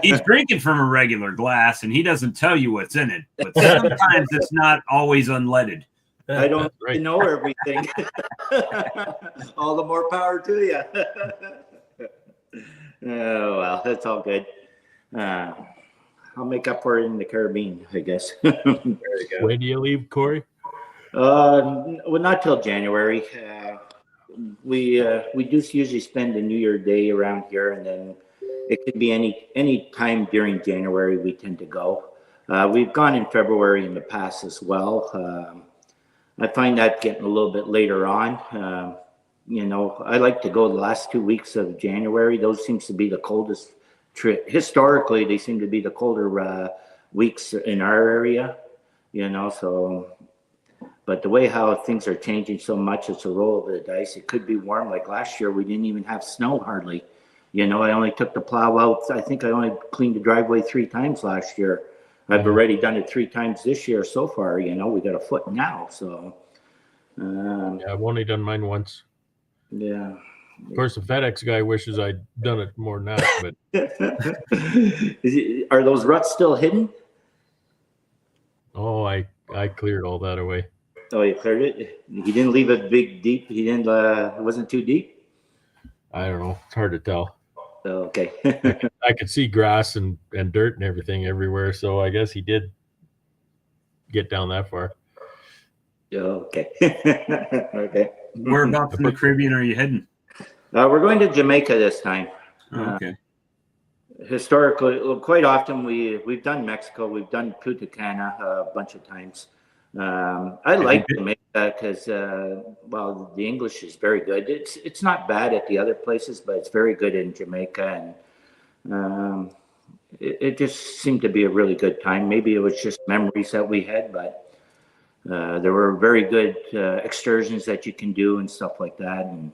He's drinking from a regular glass and he doesn't tell you what's in it, but sometimes it's not always unleaded. I don't know everything. All the more power to you. Oh, well, that's all good. I'll make up for it in the Caribbean, I guess. There you go. When do you leave, Corey? Well, not till January. We do usually spend the New Year Day around here, and then it could be any time during January we tend to go. We've gone in February in the past as well. I find that getting a little bit later on. You know, I like to go the last 2 weeks of January. Those seems to be the coldest trip. Historically, they seem to be the colder weeks in our area, you know, so. But the way how things are changing so much, it's a roll of the dice. It could be warm. Like last year, we didn't even have snow hardly. You know, I only took the plow out. I think I only cleaned the driveway 3 times last year. I've already done it 3 times this year so far. You know, we got a foot now. So, Yeah, I've only done mine once. yeah. Of course, the FedEx guy wishes I'd done it more than that, but Are those ruts still hidden? oh, I cleared all that away. Oh, you cleared it? He didn't leave it big, deep? He didn't, it wasn't too deep? I don't know. It's hard to tell. Oh, okay. I could see grass and dirt and everything everywhere, so I guess he did get down that far. Okay. Okay. Whereabouts in the Caribbean are you heading? We're going to Jamaica this time. Oh, okay. Historically, quite often we've done Mexico, we've done Punta Cana a bunch of times. I like Jamaica because, well, the English is very good. It's not bad at the other places, but it's very good in Jamaica, and it just seemed to be a really good time. Maybe it was just memories that we had, but there were very good excursions that you can do and stuff like that, and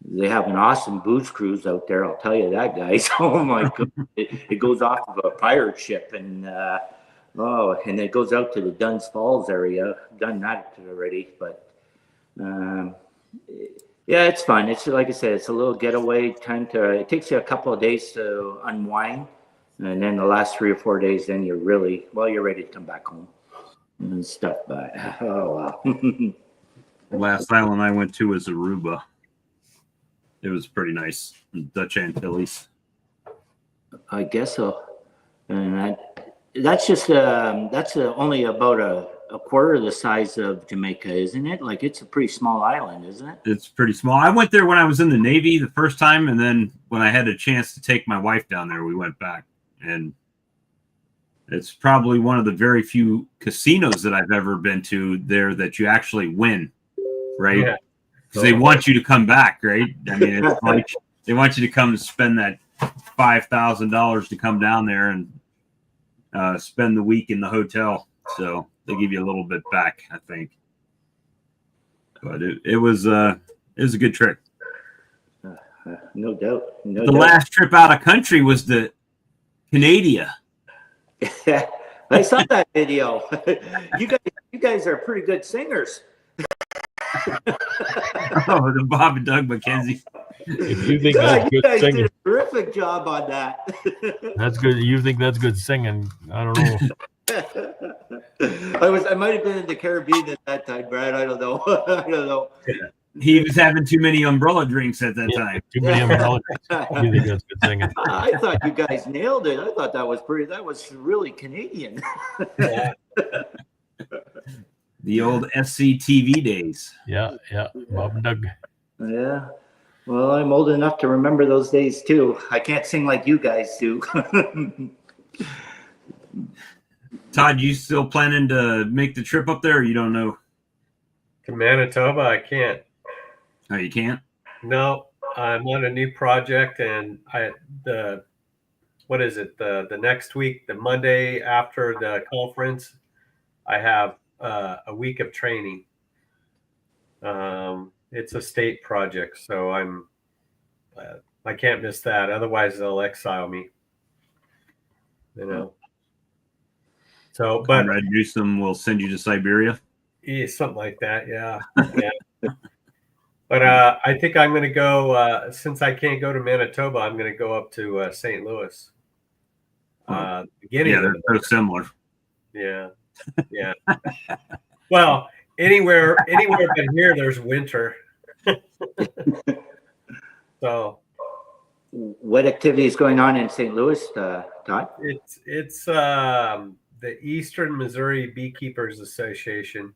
they have an awesome booze cruise out there. I'll tell you that, guys. Oh my God, it goes off of a pirate ship, and and it goes out to the Duns Falls area. I've done that already, but yeah, it's fun. It's like I said, it's a little getaway time it takes you a couple of days to unwind, and then the last 3 or 4 days, then you're ready to come back home and stuff. But oh wow. The last island I went to was Aruba. It was pretty nice. Dutch Antilles. I guess so. And that's just that's only about a quarter of the size of Jamaica, isn't it? Like it's a pretty small island, isn't it? It's pretty small. I went there when I was in the Navy the first time, and then when I had a chance to take my wife down there, we went back. And it's probably one of the very few casinos that I've ever been to there that you actually win, right? Yeah. Because they want you to come back, right? I mean, it's like they want you to come and spend that $5,000 to come down there and spend the week in the hotel. So they give you a little bit back, I think. But it was a good trip. No doubt. The last trip out of country was to Canada. I saw that video. You guys are pretty good singers. Oh, the Bob and Doug McKenzie. If you think that's good guys singing, did a terrific job on that. That's good. You think that's good singing? I don't know. I might have been in the Caribbean at that time, Brad. I don't know. I don't know. He was having too many umbrella drinks at that time. Too many umbrella drinks. You think that's good singing? I thought you guys nailed it. I thought that was really Canadian. The old SCTV days. Yeah, Bob and Doug. Yeah. Well, I'm old enough to remember those days too. I can't sing like you guys do. Todd, you still planning to make the trip up there, or you don't know? To Manitoba, I can't. Oh, you can't? No, I'm on a new project, and what is it? The next week, the Monday after the conference, I have a week of training. It's a state project, so I can't miss that. Otherwise, they'll exile me. You know. So, but Conrad Newsom will send you to Siberia. yeah, something like that. Yeah, yeah. But I think I'm going to go since I can't go to Manitoba. I'm going to go up to St. Louis. Beginning. Yeah, they're so similar. Yeah, yeah. Well, anywhere but here, there's winter. So, what activity is going on in St. Louis, Todd? it's the Eastern Missouri Beekeepers Association.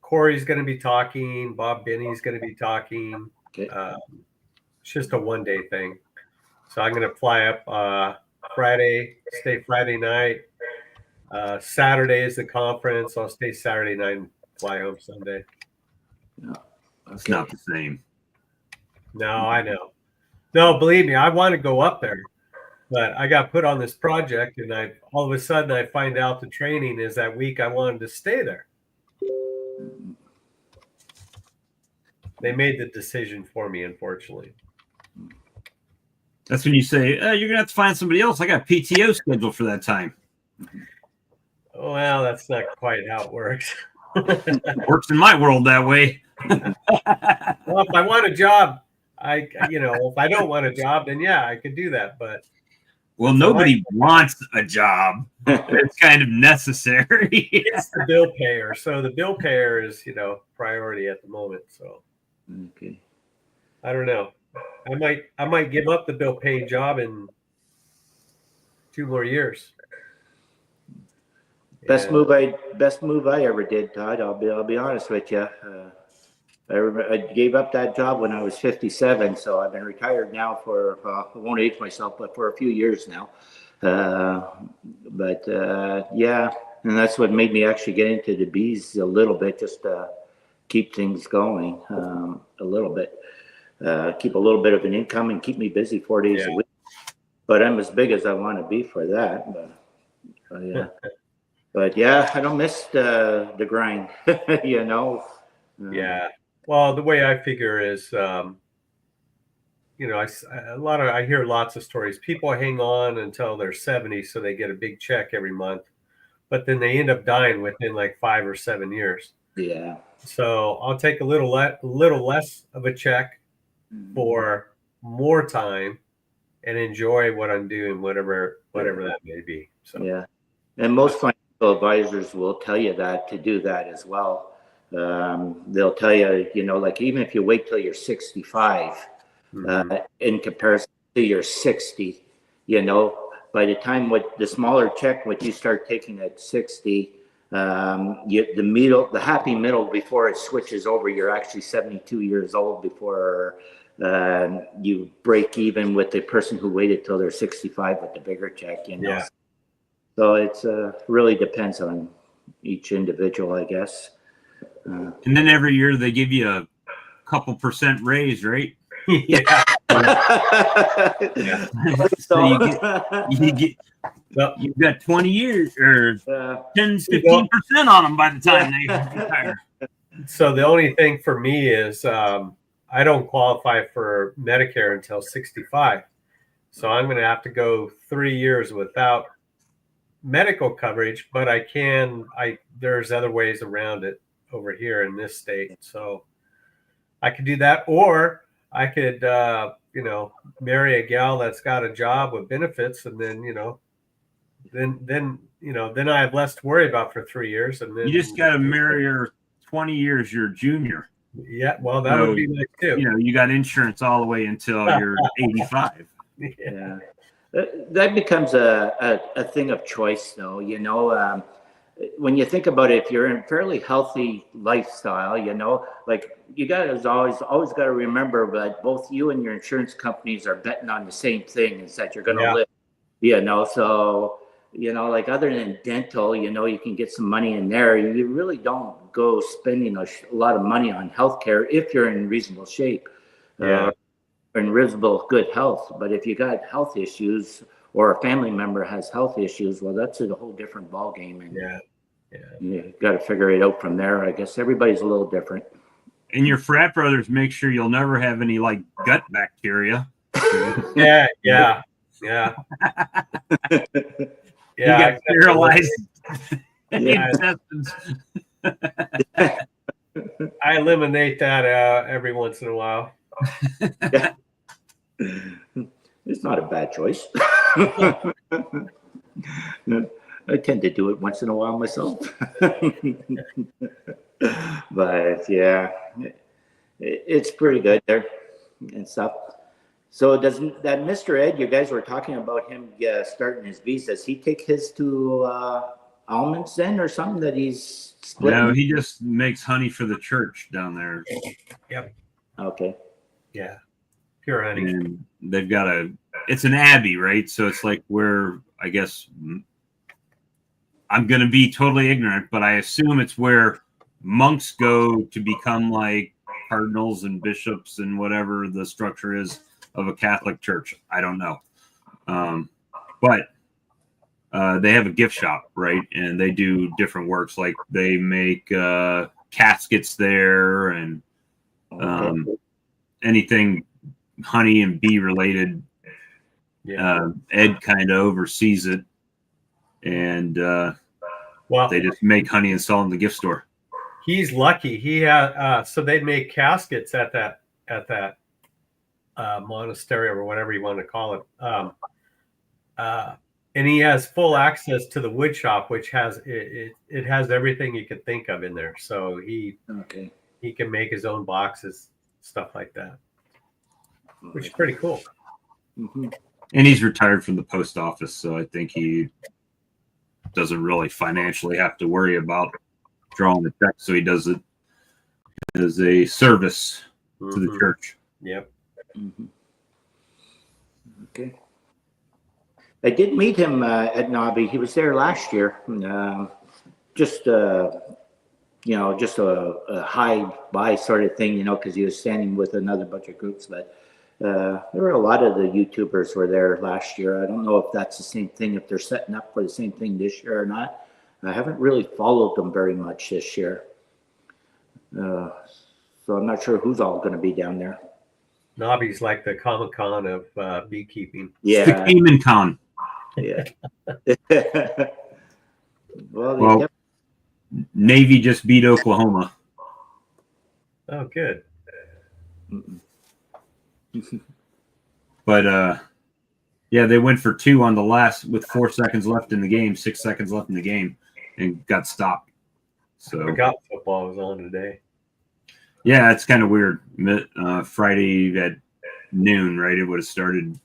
Corey's going to be talking. Bob Binney's going to be talking. Okay. It's just a one-day thing. So I'm going to fly up Friday, stay Friday night. Saturday is the conference. I'll stay Saturday night and fly home Sunday. It's not the same. No, I know. No, believe me, I want to go up there, but I got put on this project, and all of a sudden I find out the training is that week. I wanted to stay there. They made the decision for me, unfortunately. That's when you say, you're going to have to find somebody else. I got PTO scheduled for that time. Well, that's not quite how it works. Works in my world that way. Well, if I want a job, if I don't want a job, then yeah, I could do that. But well, nobody wants a job. It's kind of necessary. It's the bill payer. So the bill payer is, priority at the moment. So Okay. I don't know. I might give up the bill paying job in 2 more years. Best move I ever did, Todd. I'll be honest with you. I remember I gave up that job when I was 57, so I've been retired now for I won't age myself, but for a few years now. Yeah, and that's what made me actually get into the bees a little bit, just to keep things going a little bit, keep a little bit of an income and keep me busy 4 days a week. But I'm as big as I want to be for that. Yeah. But yeah, I don't miss the grind, Yeah. Well, the way I figure is, I hear lots of stories. People hang on until they're 70, so they get a big check every month, but then they end up dying within like 5 or 7 years. Yeah. So I'll take a little less of a check for more time and enjoy what I'm doing, whatever that may be. So yeah, and most financial advisors will tell you that to do that as well. They'll tell you, like even if you wait till you're 65, in comparison to your 60, by the time the smaller check, what you start taking at 60, the happy middle before it switches over, you're actually 72 years old before you break even with the person who waited till they're 65 with the bigger check, Yeah. So it's really depends on each individual, I guess. And then every year they give you a couple % raise, right? Yeah. You've got 20 years or 10-15% on them by the time they retire. So the only thing for me is I don't qualify for Medicare until 65. So I'm going to have to go 3 years without medical coverage, but there's other ways around it over here in this state. So I could do that, or I could, marry a gal that's got a job with benefits, and then, then I have less to worry about for 3 years. And then you just got to marry her 20 years your junior. Yeah, well, that would be nice too. You got insurance all the way until you're 85. Yeah. That becomes a thing of choice, though. when you think about it, if you're in a fairly healthy lifestyle, you know, like you guys always got to remember that both you and your insurance companies are betting on the same thing, is that you're going to Yeah. live, you know. So, you know, like other than dental, you know, you can get some money in there. You really don't go spending a lot of money on healthcare if you're in reasonable shape. Yeah. In reasonable good health. But if you got health issues or a family member has health issues, well, that's a whole different ball game, and Yeah. you got to figure it out from there. I guess everybody's a little different. And your frat brothers make sure you'll never have any like gut bacteria. Yeah. Yeah. You Yeah. get sterilized Yeah. intestines. I eliminate that every once in a while. It's not a bad choice. I tend to do it once in a while myself. But yeah, it's pretty good there and stuff. So does that Mr. Ed, you guys were talking about him starting his bees, does he take his to almonds then or something that he's splitting? No, he just makes honey for the church down there. Yep. Okay. Yeah. Pure honey. And they've got it's an abbey, right? So it's like where, I guess, I'm going to be totally ignorant, but I assume it's where monks go to become like cardinals and bishops and whatever the structure is of a Catholic church. I don't know. But they have a gift shop, right? And they do different works. Like they make caskets there and anything honey and bee related. Yeah. Ed kind of oversees it. And Well, they just make honey and sell in the gift store. he's lucky. He had so they make caskets at that monastery or whatever you want to call it. And he has full access to the wood shop, which has it has everything you could think of in there. So he can make his own boxes, stuff like that, which is pretty cool. Mm-hmm. And he's retired from the post office, so I think he doesn't really financially have to worry about drawing the check. So he does it as a service to the church. Yep. Mm-hmm. Okay. I did meet him at Nobby. He was there last year. Just you know, just a hide by sort of thing, you know, because he was standing with another bunch of groups. But there were a lot of the YouTubers were there last year. I don't know if that's the same thing, if they're setting up for the same thing this year or not. I haven't really followed them very much this year. So I'm not sure who's all going to be down there. Nobby's like the Comic-Con of beekeeping. Yeah. It's the Cayman Con. Yeah. Well, Navy just beat Oklahoma. Oh, good. But yeah, they went for 2 on the last with 4 seconds left in the game, 6 seconds left in the game, and got stopped. So I forgot football was on today. yeah, it's kind of weird. Friday at noon, right? It would have started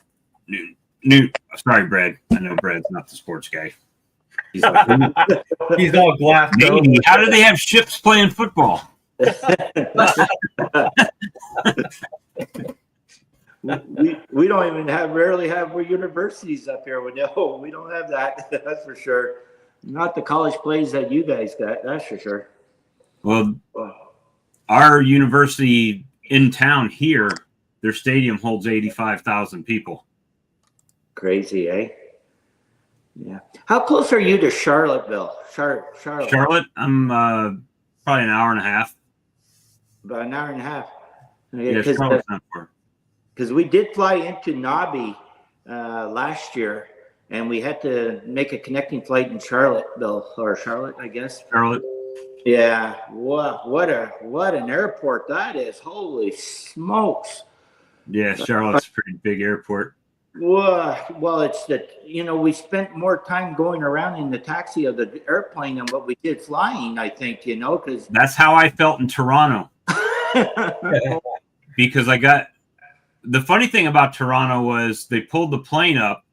noon. Sorry, Brad. I know Brad's not the sports guy. He's like, He's all glassed over. Navy, how do they have ships playing football? we don't even rarely have universities up here. We don't have that. That's for sure. Not the college plays that you guys got. That's for sure. Well, our university in town here, their stadium holds 85,000 people. Crazy, eh? Yeah. How close are you to Charlottesville? Charlotte, I'm probably an hour and a half. About an hour and a half. Yeah, Charlotte's not far. Because we did fly into Nobby last year, and we had to make a connecting flight in Charlottesville, or Charlotte, I guess. Charlotte. Yeah. What an airport that is! Holy smokes! Yeah, Charlotte's a pretty big airport. Well, it's that, you know, we spent more time going around in the taxi of the airplane than what we did flying, I think, you know, because That's how I felt in Toronto. Because the funny thing about Toronto was they pulled the plane up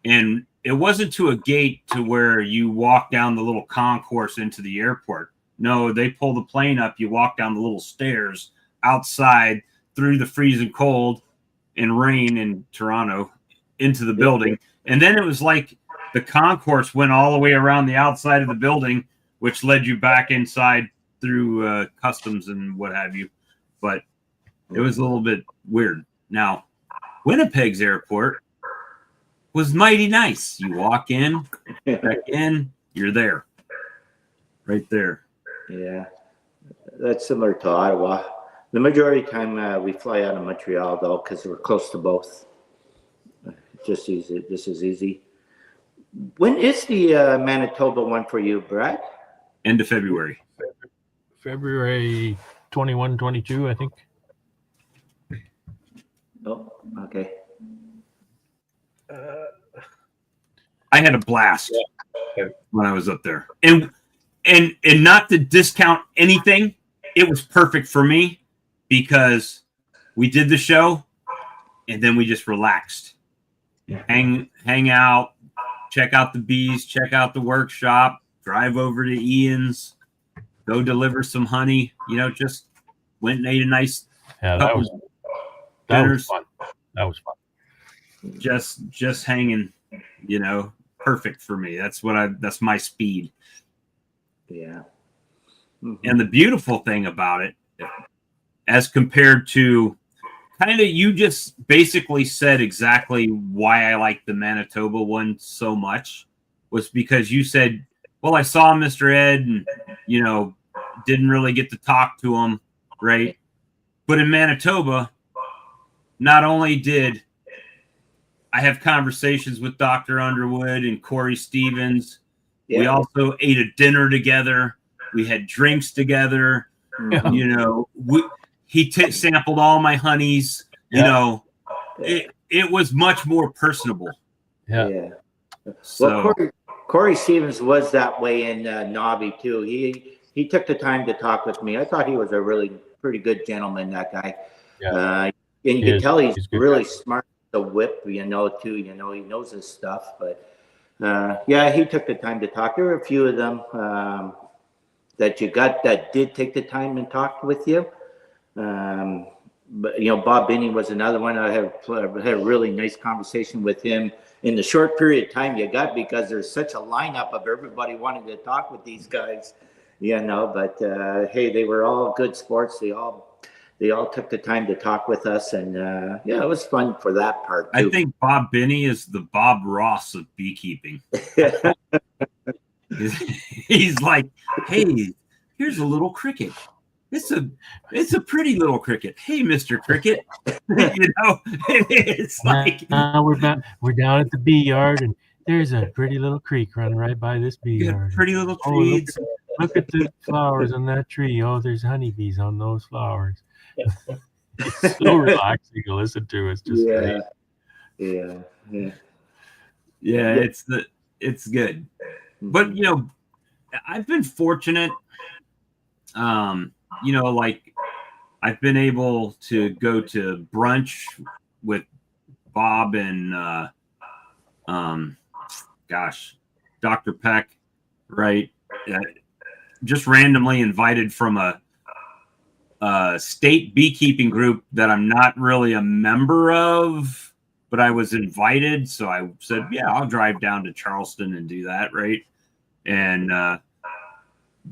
and it wasn't to a gate to where you walk down the little concourse into the airport. No, they pull the plane up. You walk down the little stairs outside through the freezing cold and rain in Toronto into the building. And then it was like the concourse went all the way around the outside of the building, which led you back inside through customs and what have you. But it was a little bit weird. Now, Winnipeg's airport was mighty nice. You walk in, back in, you're there. Right there. Yeah. That's similar to Ottawa. The majority of the time we fly out of Montreal, though, because we're close to both. Just easy. This is easy. When is the Manitoba one for you, Brad? End of February. February 21, 22, I think. Oh, okay. I had a blast when I was up there. And not to discount anything, it was perfect for me because we did the show and then we just relaxed. Hang out, check out the bees, check out the workshop, drive over to Ian's, go deliver some honey, just went and ate a nice That was fun. That was fun. Just hanging, perfect for me. That's my speed. Yeah. Mm-hmm. And the beautiful thing about it, as compared to kind of, you just basically said exactly why I like the Manitoba one so much, was because you said, well, I saw Mr. Ed and, didn't really get to talk to him. Right. But in Manitoba, not only did I have conversations with Dr. Underwood and Corey Stevens, we also ate a dinner together. We had drinks together. He sampled all my honeys. It was much more personable. Yeah. So, well, Corey Stevens was that way in Nobby too. He took the time to talk with me. I thought he was a really pretty good gentleman, that guy. And you can tell he's really smart to whip, too. He knows his stuff. But he took the time to talk. There were a few of them that you got that did take the time and talked with you. But Bob Binney was another one. I had a really nice conversation with him in the short period of time you got, because there's such a lineup of everybody wanting to talk with these guys, but hey, they were all good sports. They all took the time to talk with us, and it was fun for that part too. I think Bob Binney is the Bob Ross of beekeeping. He's like, hey, here's a little cricket. It's a pretty little cricket. Hey, Mr. Cricket. It's like we're down at the bee yard, and there's a pretty little creek running right by this bee yard. Pretty little trees. Look at the flowers on that tree. Oh, there's honeybees on those flowers. It's so relaxing to listen to. It's just great. Yeah, it's good. But I've been fortunate. Like I've been able to go to brunch with Bob and Dr. Peck, right? Just randomly invited from a state beekeeping group that I'm not really a member of, but I was invited. So I said, yeah, I'll drive down to Charleston and do that. Right. And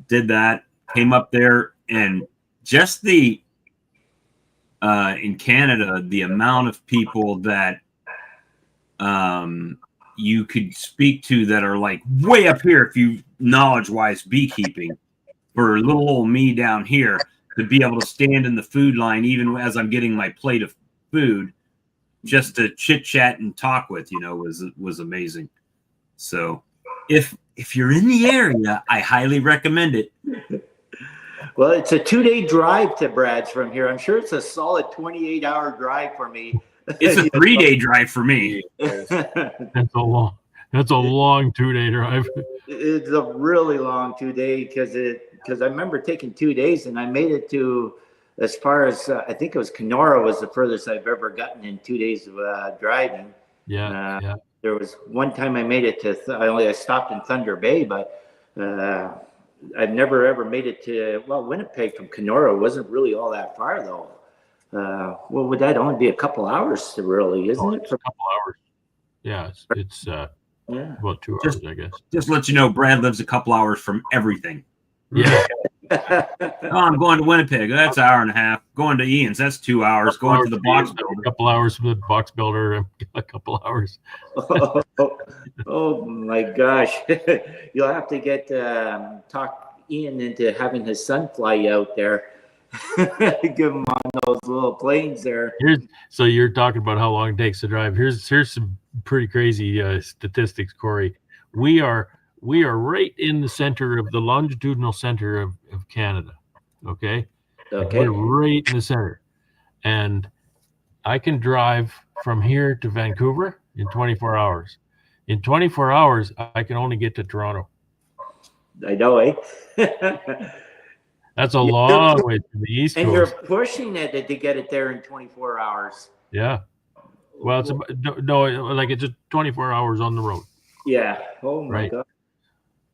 did that, came up there, and just in Canada, the amount of people that you could speak to that are like way up here, if you knowledge-wise beekeeping, for little old me down here to be able to stand in the food line, even as I'm getting my plate of food, just to chit chat and talk with, was amazing. So if you're in the area, I highly recommend it. Well, it's a 2-day drive to Brad's from here. I'm sure it's a solid 28-hour drive for me. It's a 3-day drive for me. That's a long 2-day drive. It's a really long 2-day because I remember taking 2 days, and I made it to as far as I think it was Kenora was the furthest I've ever gotten in 2 days of driving. Yeah. there was one time I made it to, I stopped in Thunder Bay, but I've never ever made it to, well, Winnipeg from Kenora wasn't really all that far though. Well, would that only be a couple hours to really, isn't it? It's a couple hours. Yeah, it's Yeah. about 2 hours, I guess. Just let you know, Brad lives a couple hours from everything. Yeah. Oh, I'm going to Winnipeg. That's an hour and a half. Going to Ian's, that's 2 hours. Going to the box builder. A couple hours with box builder, a couple hours. Oh my gosh. You'll have to get talk Ian into having his son fly out there. Give him on those little planes there. So you're talking about how long it takes to drive. Here's some pretty crazy statistics, Corey. We are right in the center of the longitudinal center of Canada. Okay. Okay. We're right in the center. And I can drive from here to Vancouver in 24 hours. In 24 hours, I can only get to Toronto. I know, eh? That's a long way from the East And Coast. you're pushing it to get it there in 24 hours. Yeah. Well, it's like it's 24 hours on the road. Yeah. Oh my Right. God.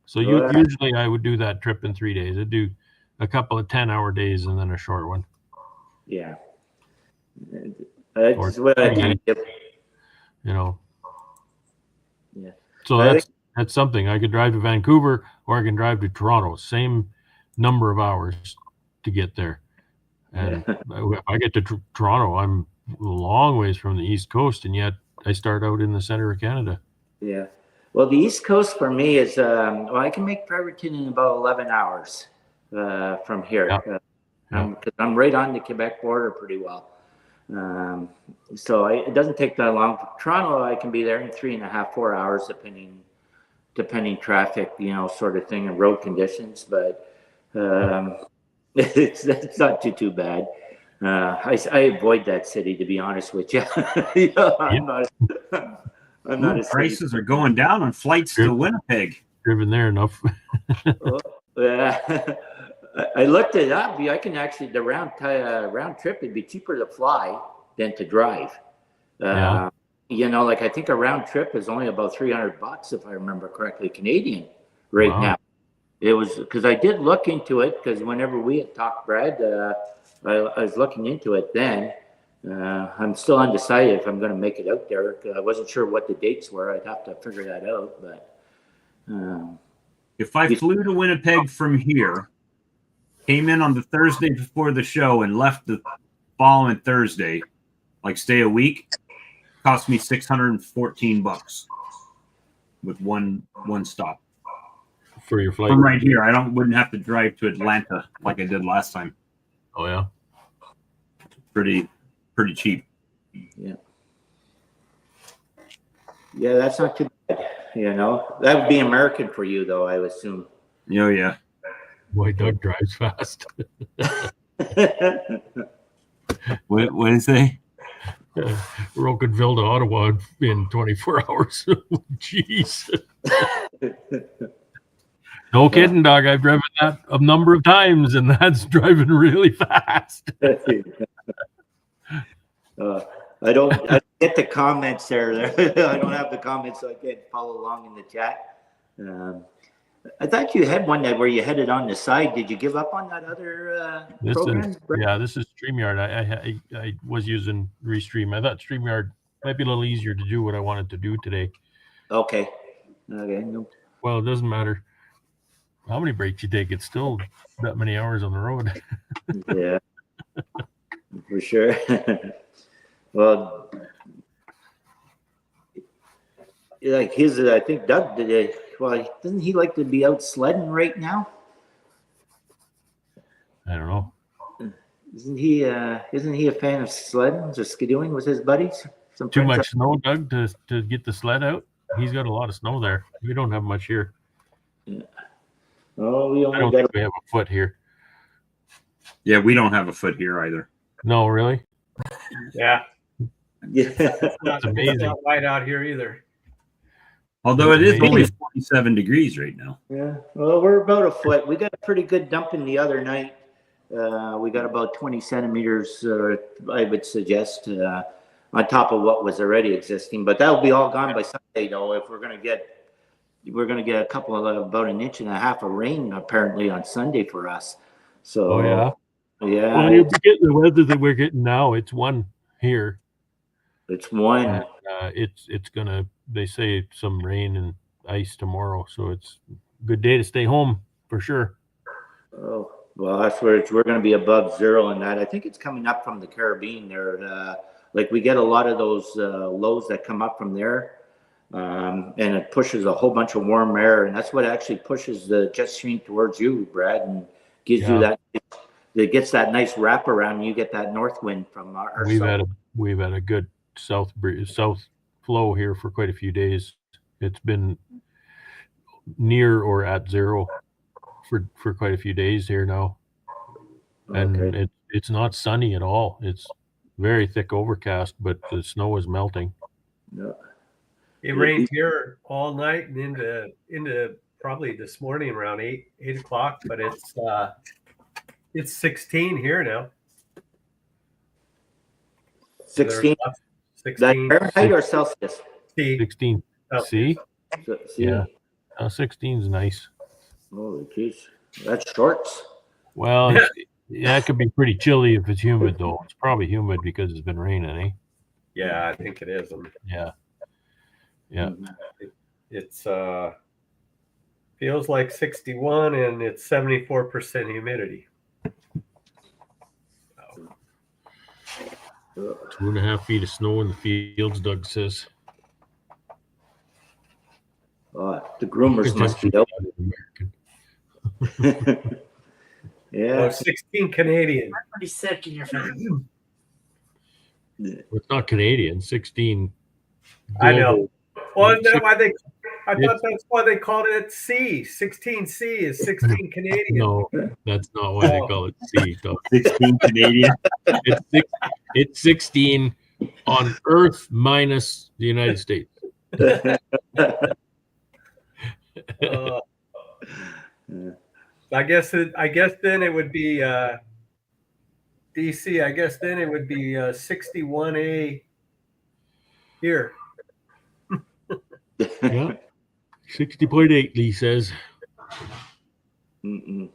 So usually I would do that trip in 3 days. I'd do a couple of 10-hour days and then a short one. Yeah. That's what I kind of get. You know. Yeah. So that's something. I could drive to Vancouver or I can drive to Toronto. Same number of hours to get there. And if I get to Toronto, I'm a long ways from the East Coast, and yet I start out in the center of Canada. Yeah. Well, the East Coast for me is, well, I can make Fredericton in about 11 hours from here. Because I'm right on the Quebec border pretty well. So it doesn't take that long. Toronto, I can be there in 3.5, 4 hours, depending traffic, sort of thing, and road conditions. But it's not too bad. I avoid that city, to be honest with you. I'm not a prices are going down on flights to Winnipeg. Driven there enough. I looked it up. I can actually, the round trip, it'd be cheaper to fly than to drive. Like I think a round trip is only about $300, if I remember correctly, Canadian now. It was because I did look into it, because whenever we had talked, Brad, I was looking into it then. I'm still undecided if I'm going to make it out there. I wasn't sure what the dates were. I'd have to figure that out. But if I flew to Winnipeg from here, came in on the Thursday before the show, and left the following Thursday, like stay a week, cost me $614 with one stop. For your flight. From right here, I wouldn't have to drive to Atlanta like I did last time. Oh yeah. Pretty cheap. Yeah, that's not too bad. That would be American for you, though, I would assume. Oh yeah. Boy, Doug drives fast. What did he say? Rocanville to Ottawa in 24 hours. Jeez. No kidding, Doug. I've driven that a number of times, and that's driving really fast. I don't get the comments there. I don't have the comments, so I can't follow along in the chat. I thought you had one where you had it on the side. Did you give up on that other program? This is StreamYard. I was using Restream. I thought StreamYard might be a little easier to do what I wanted to do today. Okay. No. Well, it doesn't matter how many breaks you take. It's still that many hours on the road. Yeah, for sure. Well, like I think Doug did it. Well, doesn't he like to be out sledding right now? I don't know. Isn't he a fan of sledding or skidooing with his buddies? Too much snow, Doug, to get the sled out? He's got a lot of snow there. We don't have much here. Yeah. Oh, we I don't think we have a foot here. Yeah, we don't have a foot here either. No, really? Yeah. That's amazing. It's not light out here either. Although it is only 47 degrees right now. Yeah. Well, we're about a foot. We got a pretty good dumping the other night. We got about 20 centimeters, I would suggest. on top of what was already existing. But that'll be all gone by Sunday, though. If we're gonna get a couple of about an inch and a half of rain apparently on Sunday for us. So Oh yeah. yeah, Well, you're getting the weather that we're getting now. It's one here. it's one. And, it's gonna. They say some rain and ice tomorrow, so it's a good day to stay home for sure. Oh, well, that's where we're going to be above zero in that. I think it's coming up from the Caribbean there. Like we get a lot of those lows that come up from there, and it pushes a whole bunch of warm air, and that's what actually pushes the jet stream towards you, Brad, and gives you that. It gets that nice wrap around. And you get that north wind from our. We've had a good south flow here for quite a few days. It's been near or at zero for quite a few days here now, and it's not sunny at all. It's very thick overcast, but the snow is melting. Yeah. It rained here all night and into probably this morning around 8 o'clock, but it's 16 here now. 16. 16. Fahrenheit or Celsius? 16. See? Yeah. 16 is nice. Holy jeez, that's shorts. Well, yeah, it could be pretty chilly if it's humid, though. It's probably humid because it's been raining, eh? Yeah, I think it is. Yeah. It's feels like 61 and it's 74% humidity. 2.5 feet of snow in the fields, Doug says. The groomers must be out. Yeah. 16 Canadian. I'm pretty sick in your face. Well, it's not Canadian. 16. I know. Well, is that why I thought that's why they called it C. 16C is 16 Canadian. No, that's not why they call it C. Doug. 16 Canadian. It's 16 on Earth minus the United States. I guess then it would be DC. I guess then it would be 61A here. Yeah, 60.8. Lee says. Mm-mm.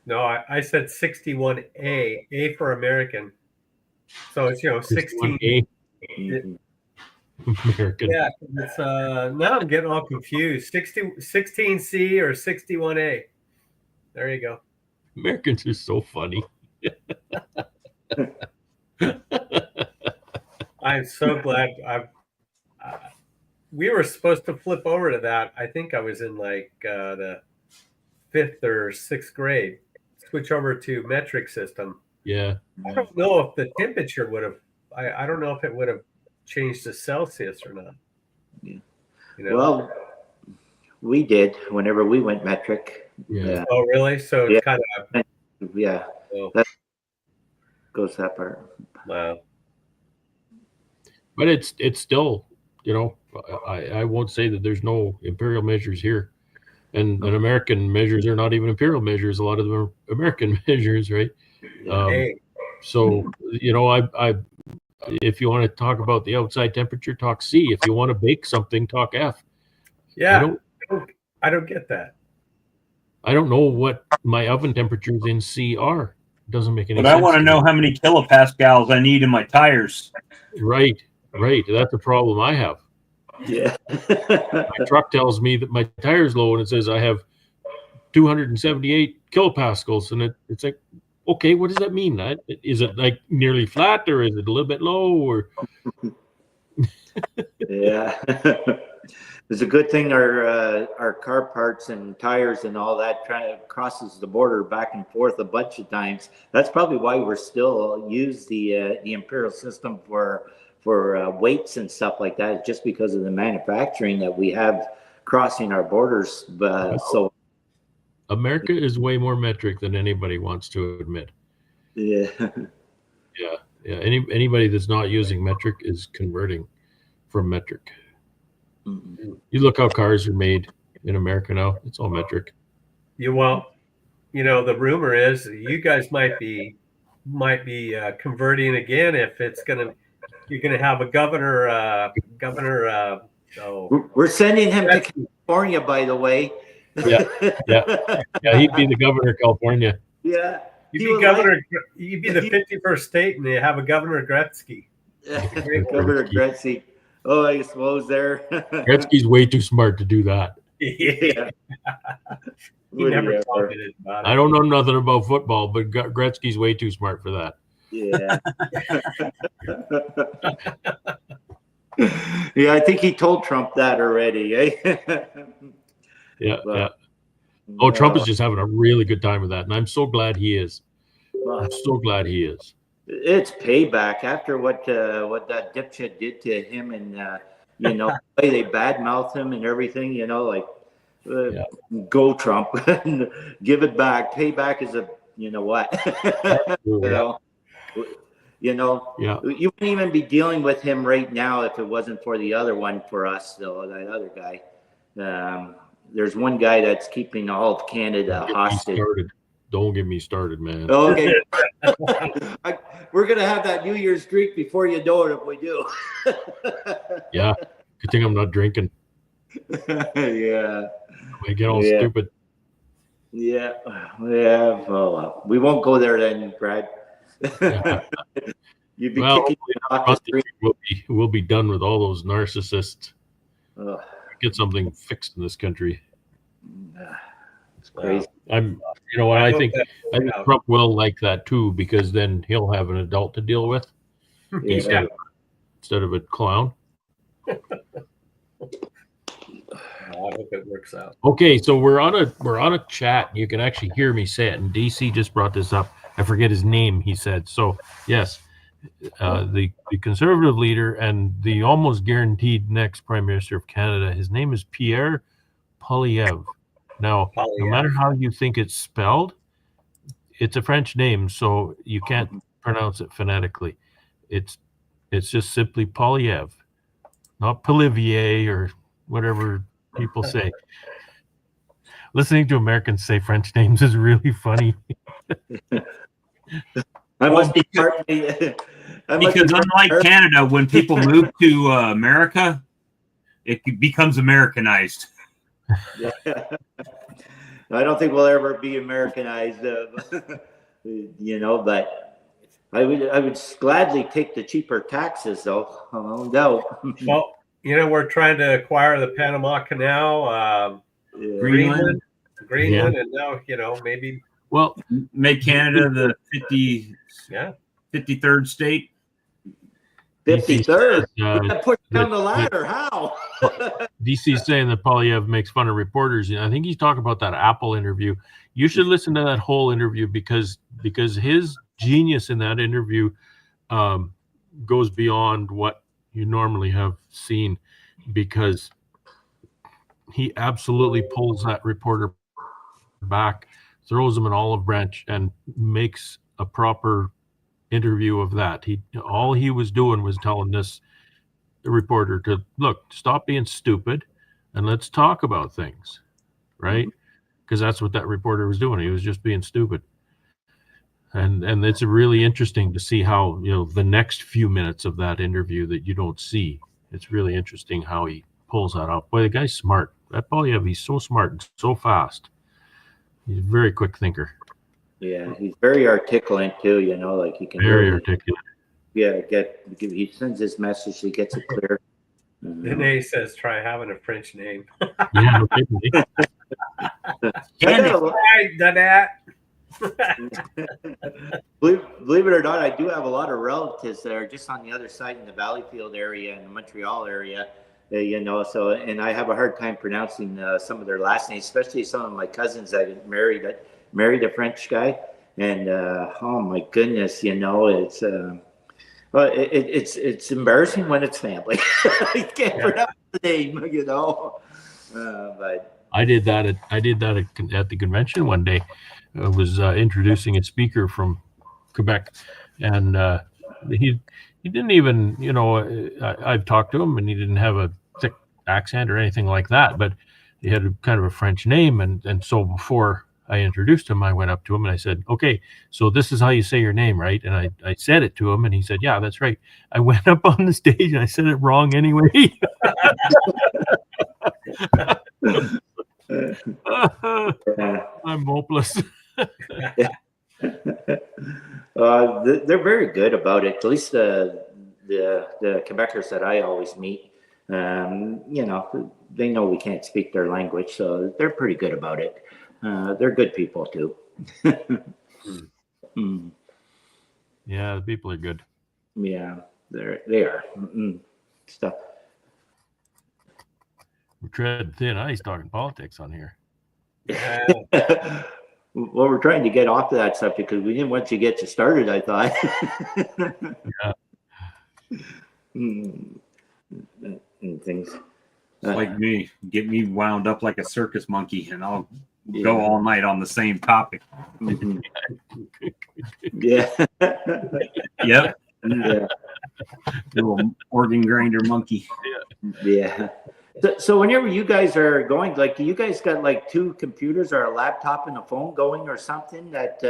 No, I said 61A, A for American. So it's 16. A. American. Yeah, it's now I'm getting all confused. 16C or 61A. There you go. Americans are so funny. I'm so glad we were supposed to flip over to that. I think I was in like the 5th or 6th grade. Switch over to metric system. Yeah. I don't know if the temperature would have. I don't know if it would have changed to Celsius or not. Yeah. Well, we did whenever we went metric. Yeah. Oh, really? So it's kind of. Yeah. Oh. That goes that part. Wow. But it's still, I won't say that there's no imperial measures here. And American measures are not even imperial measures. A lot of them are American measures, right? So, I if you want to talk about the outside temperature, talk C. If you want to bake something, talk F. Yeah, I don't get that. I don't know what my oven temperatures in C are. It doesn't make any sense. But I want to know how many kilopascals I need in my tires. Right. That's a problem I have. Yeah. My truck tells me that my tire's low and it says I have 278 kilopascals. And it's like, okay, what does that mean? Is it like nearly flat or is it a little bit low? Or Yeah. It's a good thing our car parts and tires and all that kind of crosses the border back and forth a bunch of times. That's probably why we're still use the imperial system for weights and stuff like that, just because of the manufacturing that we have crossing our borders. So America is way more metric than anybody wants to admit. Yeah. Anybody that's not using metric is converting from metric. Mm-hmm. You look how cars are made in America now; it's all metric. The rumor is you guys might be converting again if it's going to you're going to have a governor. We're sending him to California, by the way. Yeah. He'd be the governor of California. Yeah. You'd be governor. You'd be the 51st state, and they have a Governor Gretzky. Governor Gretzky. Oh, I suppose there. Gretzky's way too smart to do that. Yeah. He never commented about it. I don't know nothing about football, but Gretzky's way too smart for that. Yeah. Yeah, I think he told Trump that already. Eh? Yeah. Oh, Trump is just having a really good time with that, and I'm so glad he is. I'm so glad he is. It's payback after what that dipshit did to him, and the way they badmouth him and everything. Go Trump, give it back. Payback is a what? Yeah. You wouldn't even be dealing with him right now if it wasn't for the other one for us, though, that other guy. There's one guy that's keeping all of Canada hostage. Don't get me started, man. Okay. We're going to have that New Year's drink before you know it if we do. Yeah. Good thing I'm not drinking. Yeah. I get all stupid. Yeah. Well, we won't go there then, Brad. You'd be kicking off the street. We'll be done with all those narcissists. Get something fixed in this country. It's crazy. I think Trump will like that too, because then he'll have an adult to deal with instead of a clown. I hope it works out. Okay, so we're on a chat. You can actually hear me say it, and DC just brought this up. I forget his name. He said so. Yes, the conservative leader and the almost guaranteed next prime minister of Canada. His name is Pierre Poilievre. Now, no matter how you think it's spelled, it's a French name, so you can't pronounce it phonetically. It's just simply Poilievre, not Polivier or whatever people say. Listening to Americans say French names is really funny. I must be because unlike Canada, when people move to America, it becomes Americanized. Yeah. I don't think we'll ever be Americanized, but I would gladly take the cheaper taxes, though. No doubt. Well, we're trying to acquire the Panama Canal, Greenland, and now maybe make Canada the 53rd state. 53rd. Put down the ladder. How? DC's saying that Poilievre makes fun of reporters. I think he's talking about that Apple interview. You should listen to that whole interview because his genius in that interview goes beyond what you normally have seen, because he absolutely pulls that reporter back, throws him an olive branch, and makes a proper interview of that. All he was doing was telling this reporter to stop being stupid and let's talk about things, right? Because that's what that reporter was doing. He was just being stupid. And it's really interesting to see how the next few minutes of that interview that you don't see. It's really interesting how he pulls that out. Boy, the guy's smart. That Poilievre, he's so smart and so fast. He's a very quick thinker. Yeah, he's very articulate too. Like he can very articulate. Yeah, he sends his message, he gets it clear. Then he says, "Try having a French name." Yeah, Believe it or not, I do have a lot of relatives that are just on the other side in the Valleyfield area and the Montreal area. So, and I have a hard time pronouncing some of their last names, especially some of my cousins that married a French guy, and oh my goodness, it's embarrassing when it's family. You can't pronounce the name, but I did that at the convention one day. I was introducing a speaker from Quebec, and he didn't even, I've talked to him, and he didn't have a thick accent or anything like that, but he had kind of a French name, and so before I introduced him. I went up to him and I said, okay, so this is how you say your name, right? And I said it to him and he said, yeah, that's right. I went up on the stage and I said it wrong anyway. I'm hopeless. They're very good about it. At least the Quebecers that I always meet, you know, they know we can't speak their language, so they're pretty good about it. They're good people too. Mm. Yeah, the people are good. Yeah, they are. Stuff. We tread thin ice talking politics on here. Well, we're trying to get off of that subject because we didn't want you to get you started, I thought. And things. It's like me. Get me wound up like a circus monkey, and I'll go all night on the same topic. Yeah. Yep. Yeah. Little organ grinder monkey. Yeah. So whenever you guys are going, like, do you guys got like 2 computers or a laptop and a phone going or something that,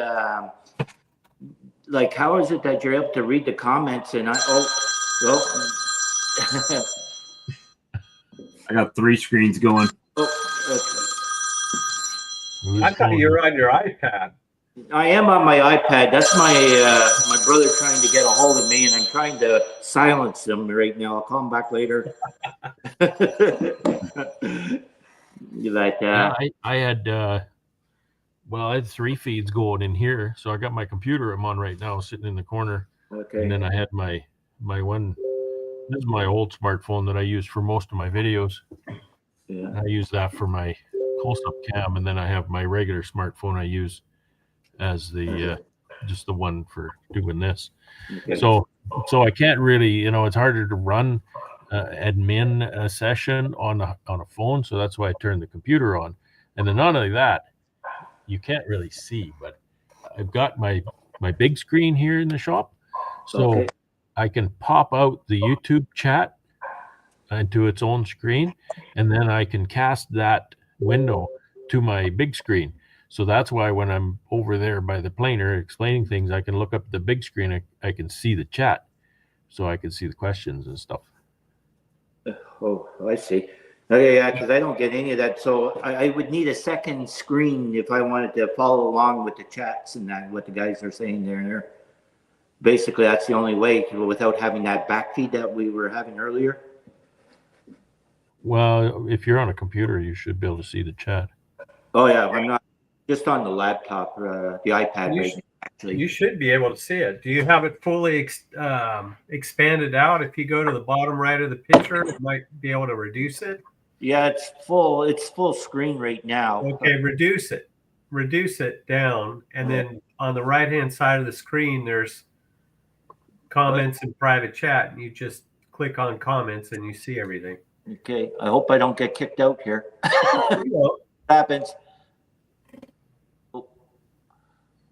like, how is it that you're able to read the comments and I got 3 screens going. Okay. I thought you were on your iPad. I am on my iPad. That's my my brother trying to get a hold of me, and I'm trying to silence him right now. I'll call him back later. I had I had 3 feeds going in here, so I got my computer I'm on right now sitting in the corner. Okay. And then I had my one. This is my old smartphone that I use for most of my videos. Yeah. I use that for my close-up cam, and then I have my regular smartphone I use as the just the one for doing this. Okay. So I can't really, you know, it's harder to run admin a session on a phone, so that's why I turned the computer on. And then not only that, you can't really see, but I've got my big screen here in the shop, so Okay. I can pop out the YouTube chat into its own screen, and then I can cast that window to my big screen. So that's why when I'm over there by the planer explaining things, I can look up at the big screen. I can see the chat, so I can see the questions and stuff. Oh, I see. Okay, yeah, because I don't get any of that. So I would need a second screen if I wanted to follow along with the chats and that, what the guys are saying there. Basically, that's the only way without having that backfeed that we were having earlier. Well, if you're on a computer, you should be able to see the chat. Oh yeah, I'm not just on the laptop, the iPad. Right now, actually, You should be able to see it. Do you have it fully expanded out? If you go to the bottom right of the picture, it might be able to reduce it. yeah, it's full. It's full screen right now. Okay, reduce it down, and then on the right hand side of the screen, there's comments and private chat, and you just click on comments and you see everything. Okay, I hope I don't get kicked out here. Well, Happens. Oh.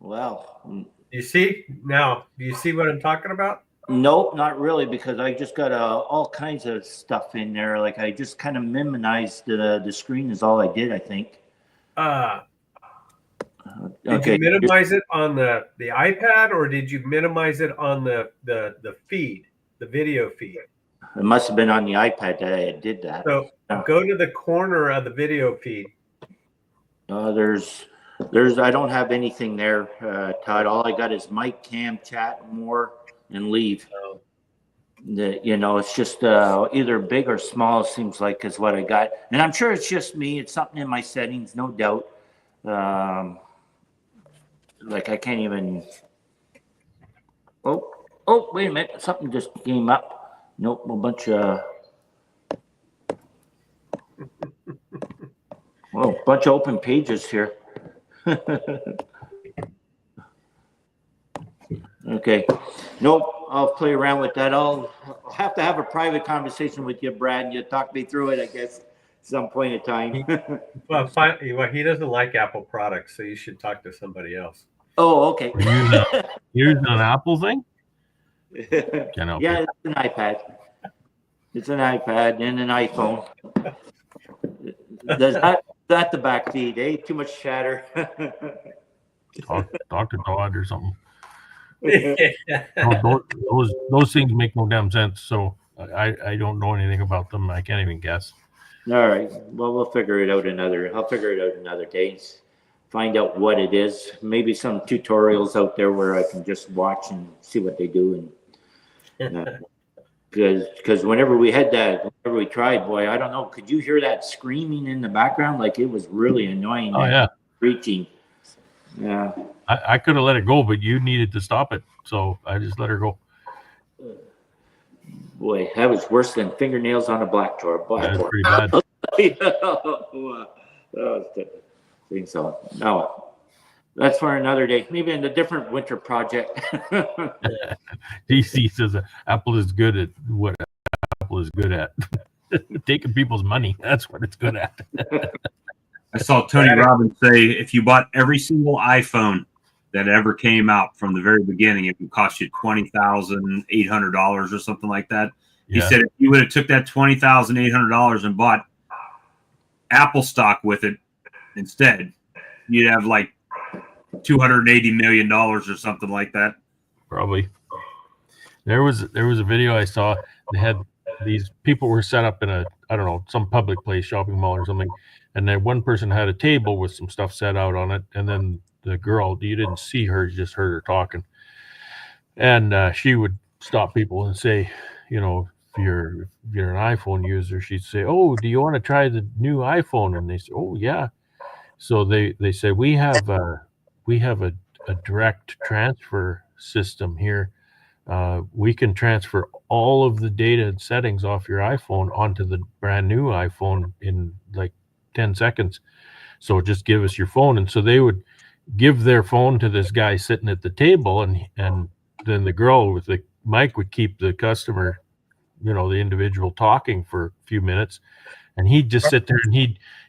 Well, you see now? Do you see what I'm talking about? nope, not really, because I just got all kinds of stuff in there. Like I just kind of minimized the screen is all I did, I think. Did you minimize it on the iPad, or did you minimize it on the feed, the video feed? It must have been on the iPad that I did that. So go to the corner of the video feed. There's I don't have anything there, Todd. All I got is mic, cam, chat, more, and leave. You know, it's just either big or small, seems like is what I got. And I'm sure it's just me. It's something in my settings, no doubt. Like I can't even. Oh, wait a minute. Something just came up. Nope, a bunch of. Well, a bunch of open pages here. Okay. Nope, I'll play around with that. I'll have to have a private conversation with you, Brad, and you talk me through it, I guess, at some point in time. Well, he doesn't like Apple products, so you should talk to somebody else. Oh, okay. You're using an Apple thing? Yeah, it's an iPad. It's an iPad and an iPhone. That the back feed, eh? Too much chatter. Talk to Todd or something. Those things make no damn sense. So I don't know anything about them. I can't even guess. All right. Well, we'll figure it out I'll figure it out another day. Find out what it is. Maybe some tutorials out there where I can just watch and see what they do. And because whenever we tried, boy, I don't know. Could you hear that screaming in the background? Like it was really annoying. Oh yeah. Screeching. Yeah. I could have let it go, but you needed to stop it, so I just let her go. Boy, that was worse than fingernails on a blackboard. That was pretty bad. So no, that's for another day. Maybe in a different winter project. DC says Apple is good at what Apple is good at. Taking people's money. That's what it's good at. I saw Tony Robbins say if you bought every single iPhone that ever came out from the very beginning, it would cost you $20,800 or something like that. He said if you would have took that $20,800 and bought Apple stock with it instead, you'd have like $280 million or something like that. Probably. There was a video I saw. They had these people were set up in some public place, shopping mall or something, and then one person had a table with some stuff set out on it, and then the girl, you didn't see her, you just heard her talking, and she would stop people and say, if you're an iPhone user, she'd say, "Oh, do you want to try the new iPhone?" And they say, "Oh yeah." So they say we have a direct transfer system here. We can transfer all of the data and settings off your iPhone onto the brand new iPhone in like 10 seconds. So just give us your phone. And so they would give their phone to this guy sitting at the table, and then the girl with the mic would keep the customer, the individual talking for a few minutes, and he'd just sit there and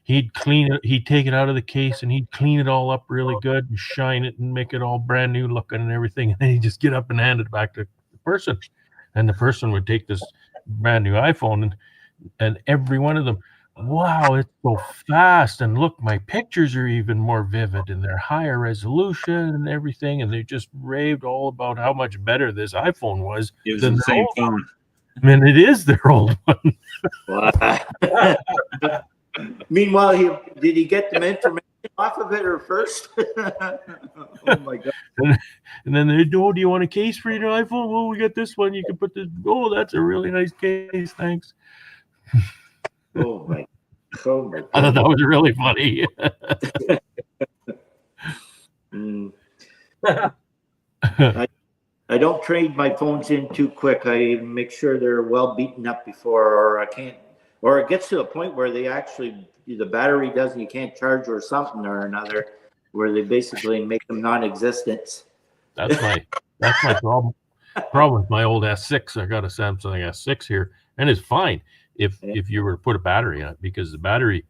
he'd clean it, he'd take it out of the case and he'd clean it all up really good and shine it and make it all brand new looking and everything, and then he'd just get up and hand it back to the person, and the person would take this brand new iPhone and every one of them, wow, it's so fast, and look, my pictures are even more vivid and they're higher resolution and everything, and they just raved all about how much better this iPhone was. It was the same phone. And it is their old one. Wow. Meanwhile, did he get the information off of it or first? Oh my God. And then they do you want a case for your iPhone? Well, we got this one. You can put this. Oh, that's a really nice case. Thanks. Oh my God. I thought that was really funny. I don't trade my phones in too quick. I make sure they're well beaten up before, or it gets to a point where the battery you can't charge or something or another, where they basically make them non-existent. That's my problem. Problem with my old S6. I got a Samsung S6 here, and it's fine if you were to put a battery in it, because the battery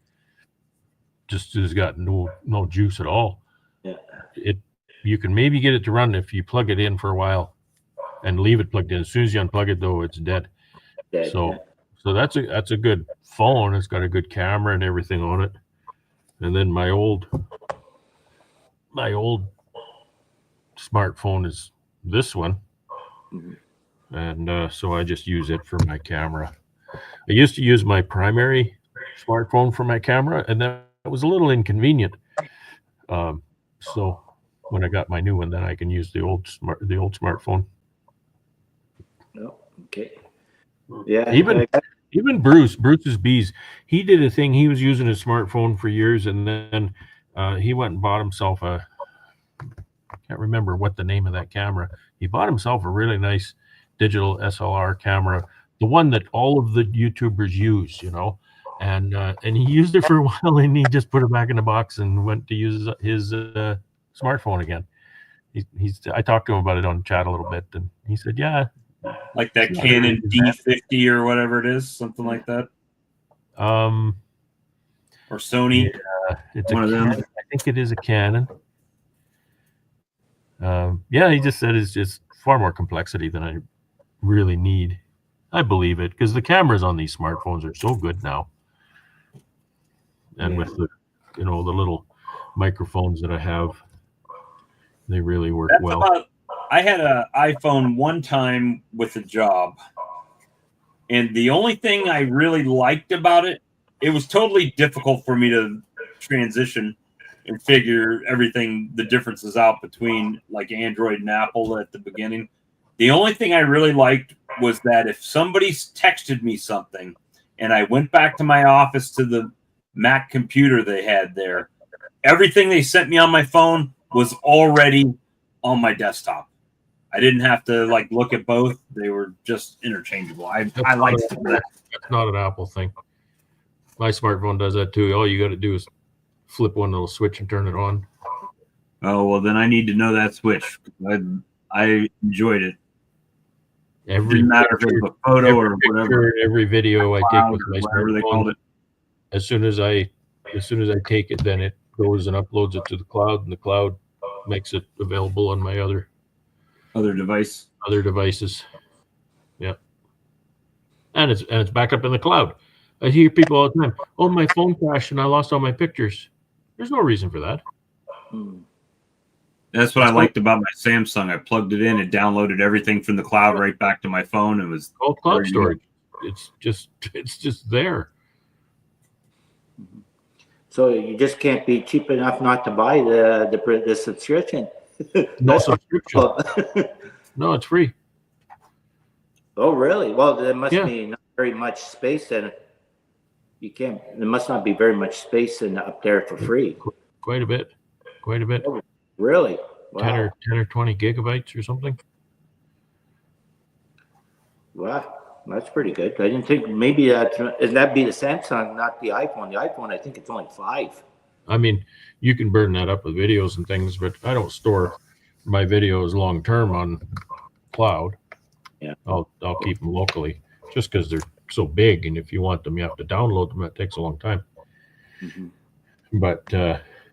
just has got no juice at all. Yeah. You can maybe get it to run if you plug it in for a while and leave it plugged in. As soon as you unplug it, though, it's dead. So that's a good phone. It's got a good camera and everything on it. And then my old smartphone is this one, and so I just use it for my camera. I used to use my primary smartphone for my camera, and that was a little inconvenient. So when I got my new one, then I can use the old smartphone. Oh, okay. Yeah. Even Bruce's Bees, he did a thing. He was using his smartphone for years, and then he went and bought himself I can't remember what the name of that camera. He bought himself a really nice digital SLR camera, the one that all of the YouTubers use, and he used it for a while, and he just put it back in the box and went to use his smartphone again. I talked to him about it on chat a little bit, and he said, yeah. Like that Canon D50 or whatever it is, something like that. Or Sony. Yeah, it's one of them. Canon. I think it is a Canon. He just said it's just far more complexity than I really need. I believe it, because the cameras on these smartphones are so good now. And with the little microphones that I have. They really work That's well. I had an iPhone one time with a job, and the only thing I really liked about it, it was totally difficult for me to transition and figure everything, the differences out between like Android and Apple at the beginning. The only thing I really liked was that if somebody texted me something and I went back to my office to the Mac computer they had there, everything they sent me on my phone was already on my desktop. I didn't have to like look at both. They were just interchangeable. I like that. That's not an Apple thing. My smartphone does that too. All you got to do is flip one little switch and turn it on. Oh, well, then I need to know that switch. I enjoyed it. Didn't matter if it was a photo or whatever. Every video I take with my whatever they called smartphone, it. as soon as I take it, then it goes and uploads it to the cloud, and the cloud makes it available on my other devices. Yeah, and it's backed up in the cloud. I hear people all the time, "Oh, my phone crashed and I lost all my pictures." There's no reason for that. That's what I liked about my Samsung. I plugged it in, it downloaded everything from the cloud right back to my phone. It was all cloud storage. It's just there. So you just can't be cheap enough not to buy the subscription. No subscription. No, it's free. Oh, really? Well, there must be not very much space in it. There must not be very much space up there for free. Quite a bit. Oh, really? Wow. 10 or 20 gigabytes or something. Wow, that's pretty good. I didn't think maybe that'd be the Samsung, not the iPhone. The iPhone, I think it's only 5. I mean, you can burn that up with videos and things, but I don't store my videos long term on cloud. Yeah, I'll keep them locally just because they're so big, and if you want them, you have to download them. That takes a long time. But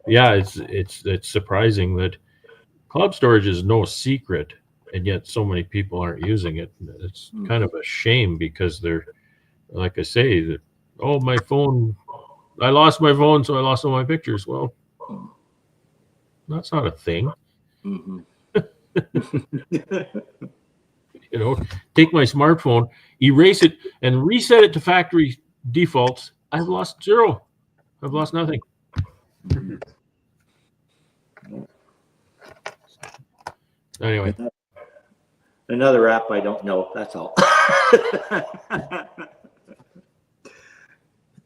yeah, it's surprising that cloud storage is no secret, and yet so many people aren't using it. It's kind of a shame because they're, like I say, that my phone. I lost my phone, so I lost all my pictures. Well, that's not a thing. Take my smartphone, erase it, and reset it to factory defaults. I've lost 0. I've lost nothing. Anyway. Another app I don't know. That's all.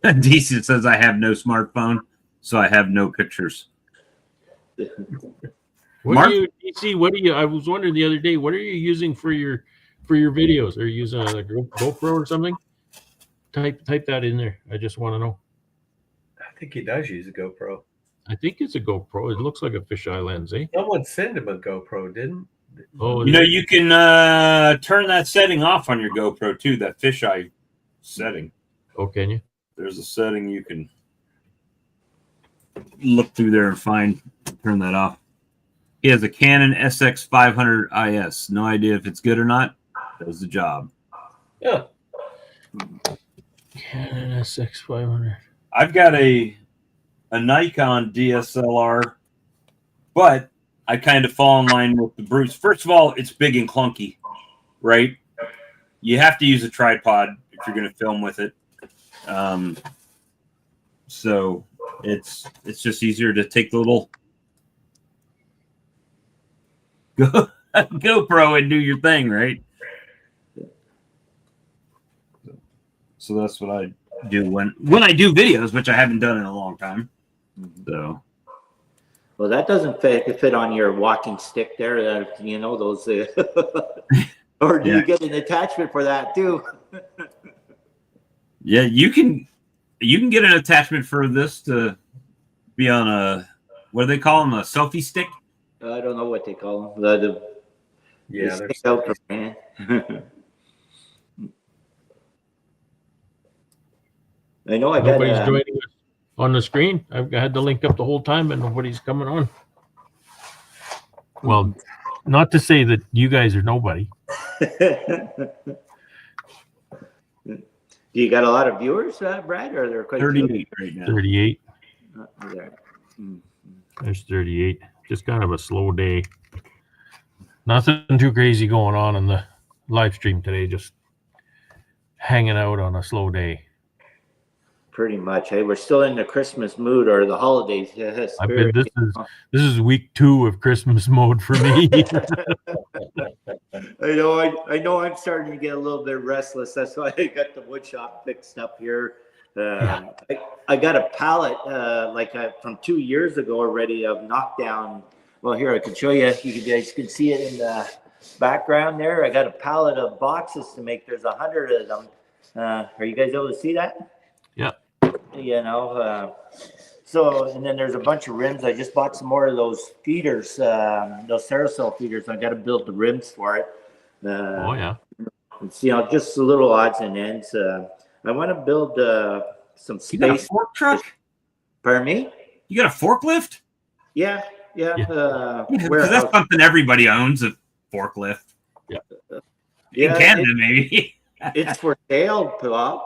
DC says I have no smartphone, so I have no pictures. What do you, DC? I was wondering the other day. What are you using for your videos? Are you using a GoPro or something? Type that in there. I just want to know. I think he does use a GoPro. I think it's a GoPro. It looks like a fisheye lens, eh? Someone sent him a GoPro, didn't? Oh, you can turn that setting off on your GoPro too. That fisheye setting. Oh, can you? There's a setting you can look through there and turn that off. He has a Canon SX500 IS. No idea if it's good or not. Does the job. Yeah. Canon SX500. I've got a Nikon DSLR, but I kind of fall in line with the Bruce. First of all, it's big and clunky, right? You have to use a tripod if you're going to film with it. So it's just easier to take the little GoPro and do your thing, right? So that's what I do when I do videos, which I haven't done in a long time. So, well, that doesn't fit on your walking stick there. Those. Or do you get an attachment for that too? Yeah, you can get an attachment for this to be on a, what do they call them? A selfie stick? I don't know what they call them. They're selfie man. I know Nobody's joining us on the screen. I've had the link up the whole time, and nobody's coming on. Well, not to say that you guys are nobody. Do you got a lot of viewers, Brad? Or they're quite 38 right now. 38. There. There's 38. Just kind of a slow day. Nothing too crazy going on in the live stream today. Just hanging out on a slow day. Pretty much. Hey, we're still in the Christmas mood or the holidays. Yeah, I bet this is week 2 of Christmas mode for me. I know I'm starting to get a little bit restless. That's why I got the wood shop fixed up here. I got a pallet from 2 years ago already of knockdown. Well, here I can show you. You guys can see it in the background there. I got a pallet of boxes to make. There's 100 of them. Are you guys able to see that? Yeah. You know, so, and then there's a bunch of rims. I just bought some more of those feeders, those Carousel feeders. I got to build the rims for it. Oh yeah. And, you know, just the little odds and ends. I want to build some space. You got a fork truck? Pardon me? You got a forklift? Yeah. Because that's something everybody owns, a forklift. Yeah. In Canada, maybe. It's for sale, Bob.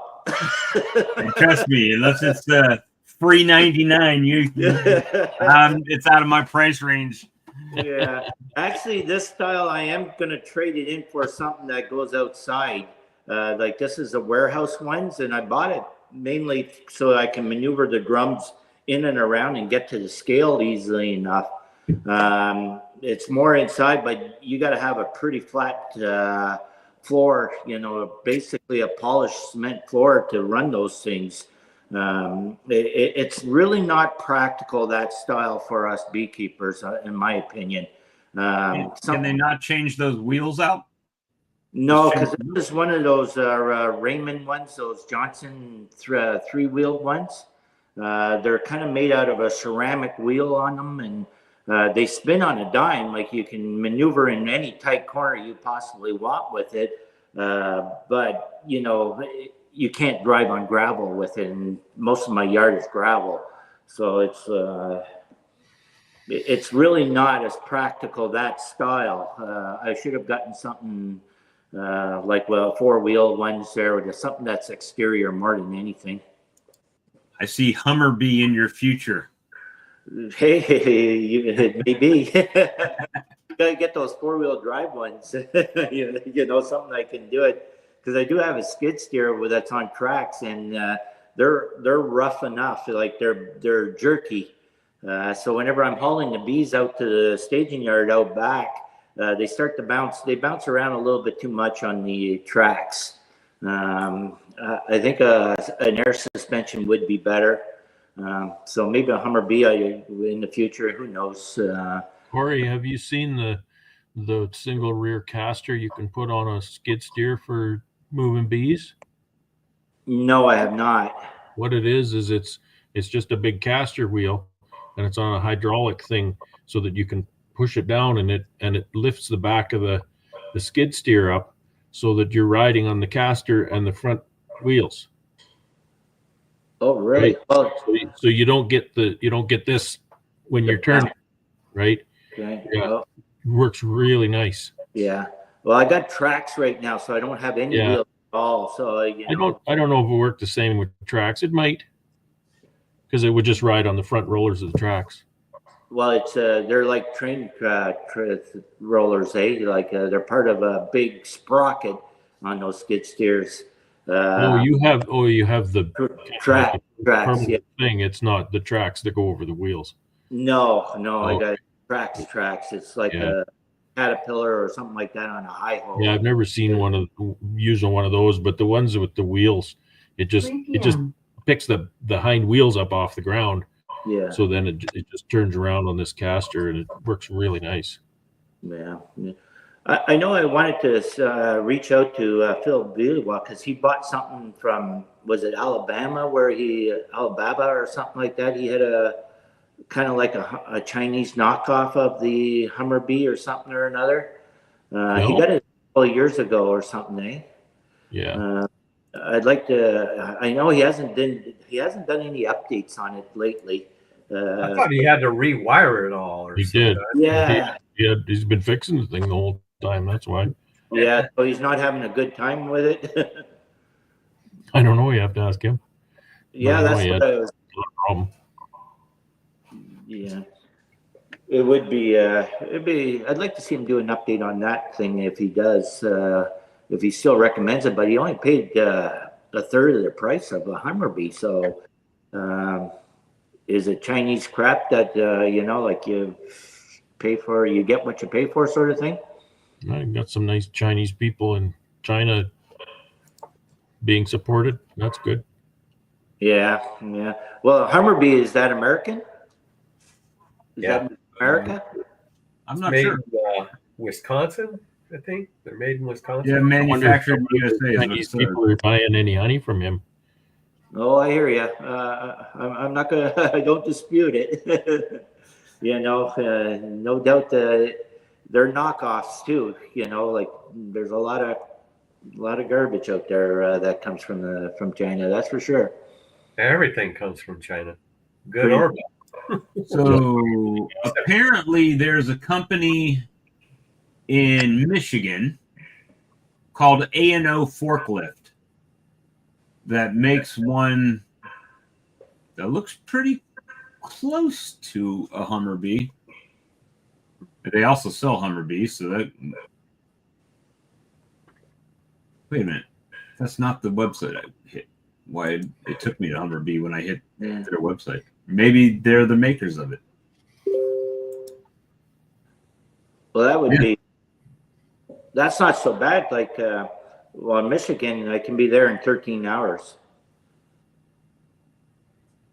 Trust me, unless it's $3.99, it's out of my price range. Yeah, actually, this style I am going to trade it in for something that goes outside. Like this is a warehouse ones, and I bought it mainly so I can maneuver the drums in and around and get to the scale easily enough. It's more inside, but you got to have a pretty flat floor, you know, basically a polished cement floor to run those things. It's really not practical, that style, for us beekeepers, in my opinion. Can they not change those wheels out? No, because this is one of those Raymond ones, those Johnson three-wheeled ones. They're kind of made out of a ceramic wheel on them, and they spin on a dime. Like you can maneuver in any tight corner you possibly want with it. But, you know, you can't drive on gravel with it, and most of my yard is gravel. So it's really not as practical, that style. I should have gotten something four-wheel ones there, or just something that's exterior more than anything. I see Hummer-Bee in your future. Hey, maybe. Gotta get those four-wheel drive ones. you know, something I can do it, because I do have a skid steer that's on tracks, and they're rough enough. Like they're jerky. So whenever I'm hauling the bees out to the staging yard out back, they start to bounce. They bounce around a little bit too much on the tracks. I think an air suspension would be better. So maybe a Hummer-Bee in the future. Who knows? Corey, have you seen the single rear caster you can put on a skid steer for moving bees? No, I have not. What it is it's just a big caster wheel, and it's on a hydraulic thing so that you can push it down, and it lifts the back of the skid steer up so that you're riding on the caster and the front wheels. Oh, really? Right? Well, so you don't get this when you're turning, right? okay. Yeah. Well, It works really nice. yeah. Well, I got tracks right now, so I don't have any wheels at all. So I don't know if it worked the same with tracks. It might, because it would just ride on the front rollers of the tracks. Well, it's they're like train rollers, eh? Like they're part of a big sprocket on those skid steers. You have the tracks. permanent Yeah. thing. It's not the tracks that go over the wheels. No, I got tracks. It's like Yeah. a Caterpillar or something like that on a high hole. Yeah, I've never seen using one of those, but the ones with the wheels, it just picks the hind wheels up off the ground. Yeah. So then it just turns around on this caster, and it works really nice. Yeah. I know I wanted to reach out to Phil Villewa, because he bought something from, was it Alabama or something like that. He had a kind of like a Chinese knockoff of the Hummer-Bee or something or another. He got it a couple of years ago or something, eh? Yeah. I'd like to. I know he hasn't done any updates on it lately. I thought he had to rewire it all. Or He something. did. Yeah. He's been fixing the thing the whole time. That's why. Yeah. So he's not having a good time with it. I don't know. You have to ask him. Yeah, that's what I was. Problem. Yeah. It would be, I'd like to see him do an update on that thing if he does, if he still recommends it, but he only paid a third of the price of a Hummer-Bee. So, is it Chinese crap that, like you pay for, you get what you pay for sort of thing? I got some nice Chinese people in China being supported. That's good. Yeah. Yeah. Well, Hummer-Bee, is that American? Is that America? I'm not Made sure. in Wisconsin, I think. They're made in Wisconsin. Yeah, manufactured in USA is what it Chinese says. people are buying any honey from him. Oh, I hear you. I'm not gonna. I don't dispute it. No doubt they're knockoffs too. Like there's a lot of garbage out there that comes from China. That's for sure. Everything comes from China, good Pretty- or bad. So apparently, there's a company in Michigan called A&O Forklift that makes one that looks pretty close to a Hummer-Bee. They also sell Hummer-Bees, so that. Wait a minute, that's not the website I hit. Why it took me to Hummer-Bee when I hit Yeah. their website? Maybe they're the makers of it. Well, that would Yeah. be. That's not so bad. Like, in Michigan, I can be there in 13 hours.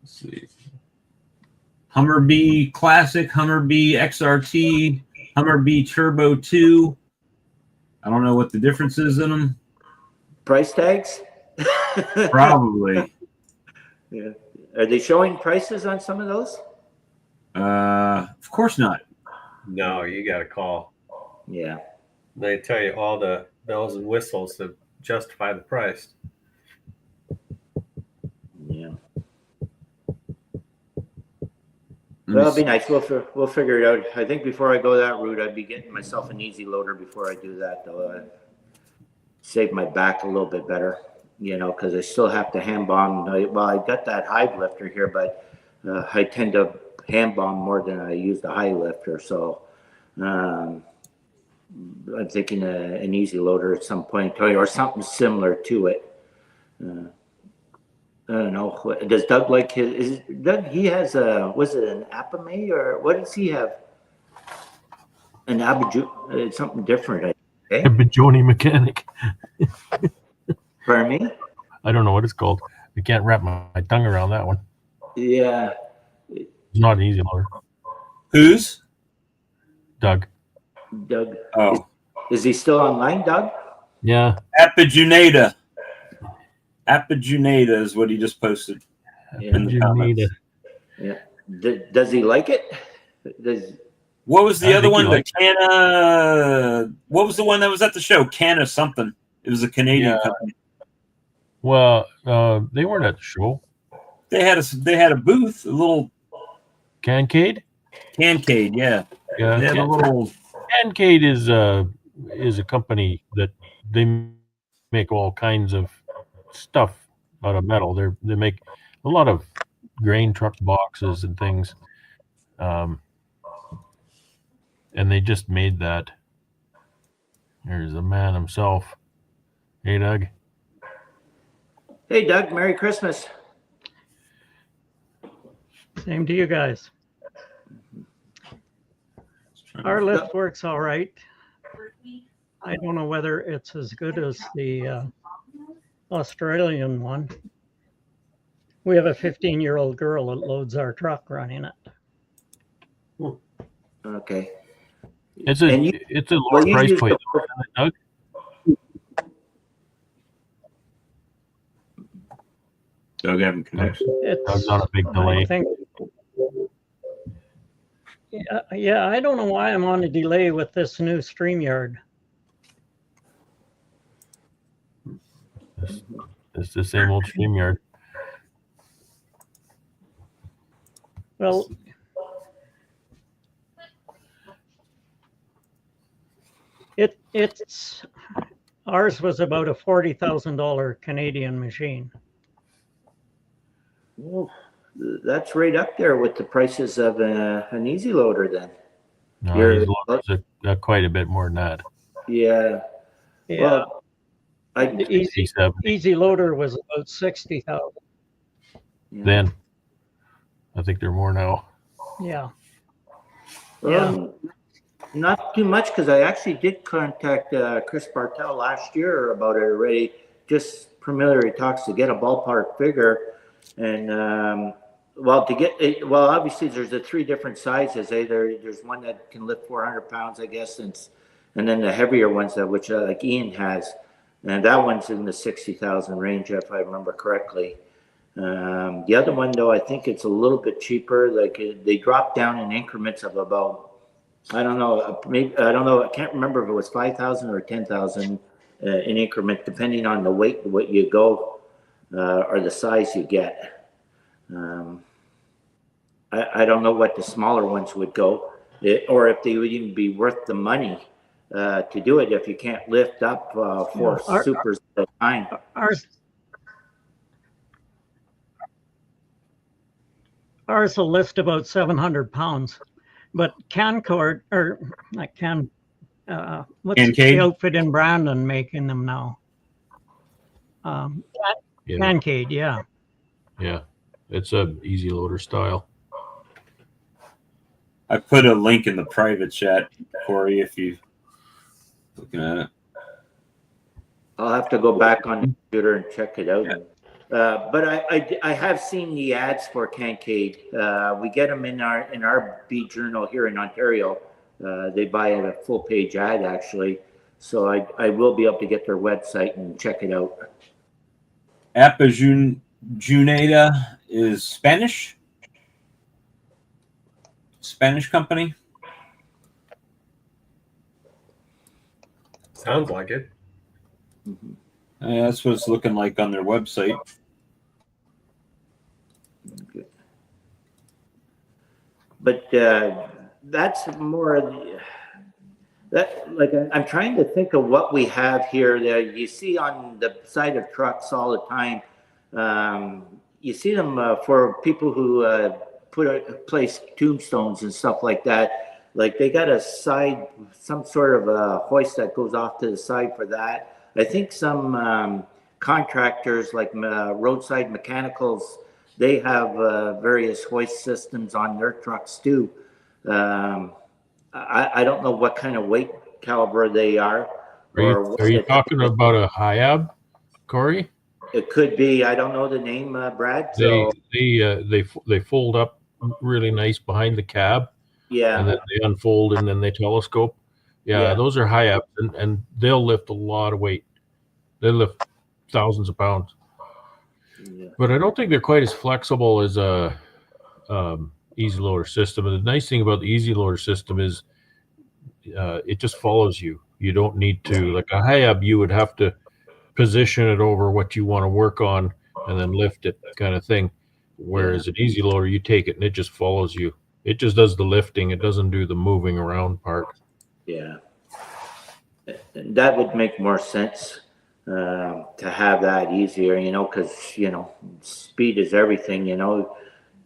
Let's see. Hummer-Bee Classic, Hummer-Bee XRT, Hummer-Bee Turbo 2. I don't know what the difference is in them. Price tags? Probably. Yeah. Are they showing prices on some of those? Of course not. No, you got to call. Yeah. They tell you all the bells and whistles to justify the price. Yeah. Let me Well, it'll be see. nice. We'll figure it out. I think before I go that route, I'd be getting myself an easy loader before I do that, though. Save my back a little bit better, because I still have to hand bomb. Well, I got that hive lifter here, but I tend to hand bomb more than I use the high lifter. So I'm thinking an easy loader at some point, or something similar to it. I don't know. Does Doug like his? Is Doug? He has was it an Apame or what does he have? An Abaju? It's something different. A Bajoni mechanic. Pardon me? I don't know what it's called. I can't wrap my tongue around that one. Yeah. It's not an easy loader. Who's? Doug. Doug. Oh, Is he still online, Doug? Yeah. Apijuneta. Apijuneta is what he just posted Yeah. in the comments. Yeah. Does he like it? What was the I other think he one? The likes Canna. What was the one that was at the show? Canna something. It was a Canadian company. Well, they weren't at the show. They had a booth, a little Cancade? Cancade. Yeah. Yeah. They had a little. Cancade is a company that they make all kinds of stuff out of metal. They make a lot of grain truck boxes and things. And they just made that. There's the man himself. Hey, Doug. Hey, Doug. Merry Christmas. Same to you guys. Our lift works all right. I don't know whether it's as good as the Australian one. We have a 15-year-old girl that loads our truck running it. Okay. It's And you- a lower well, you price use point, the- Doug. Doug having connection. Doug's It's, on a big delay. I think, yeah, I don't know why I'm on a delay with this new StreamYard. It's the same old StreamYard. Well, it's ours was about a $40,000 Canadian machine. That's right up there with the prices of an easy loader then. No, You're- these loaders are quite a bit more than that. Yeah. Yeah, Well, the easy, 70 easy loader was about 60,000. yeah. then. I think they're more now. Yeah. Not too much, because I actually did contact Chris Bartel last year about it already, just preliminary talks to get a ballpark figure. And well, to get it, well, obviously there's the three different sizes. There's one that can lift 400 pounds, I guess, and then the heavier ones that which like Ian has, and that one's in the 60,000 range if I remember correctly. The other one though, I think it's a little bit cheaper. Like they drop down in increments of about, I don't know, maybe I don't know. I can't remember if it was 5,000 or 10,000 in increment, depending on the weight, what you go, or the size you get. I don't know what the smaller ones would go, or if they would even be worth the money to do it if you can't lift up four supers at a time. Ours will lift about 700 pounds, but Cancord, or not Can, what's Cancade? the outfit in Brandon making them now? Yeah. Cancade, yeah. Yeah. It's a easy loader style. I put a link in the private chat, Corey, if you looking at it. I'll have to go back on the computer and check it out. Yeah. But I have seen the ads for Cancade. We get them in our Bee Journal here in Ontario. They buy a full page ad actually, so I will be able to get their website and check it out. Juneda is Spanish company. Sounds like it. Mm-hmm. That's what it's looking like on their website. Okay. But that's more that, like, I'm trying to think of what we have here that you see on the side of trucks all the time. You see them for people who place tombstones and stuff like that. Like they got a side, some sort of a hoist that goes off to the side for that. I think some contractors like roadside mechanicals, they have various hoist systems on their trucks too. I don't know what kind of weight caliber they are. Are you talking about a HIAB, Corey? It could be. I don't know the name, Brad. So. They fold up really nice behind the cab. Yeah. And then they unfold and then they telescope. Yeah. Those are HIABs, and they'll lift a lot of weight. They lift thousands of pounds. Yeah. But I don't think they're quite as flexible as a easy loader system. And the nice thing about the easy loader system is it just follows you. You don't need to, like a HIAB, you would have to position it over what you want to work on and then lift it, kind of thing. Whereas an easy loader, you take it and it just follows you. It just does the lifting. It doesn't do the moving around part. Yeah. That would make more sense to have that easier, because, speed is everything, The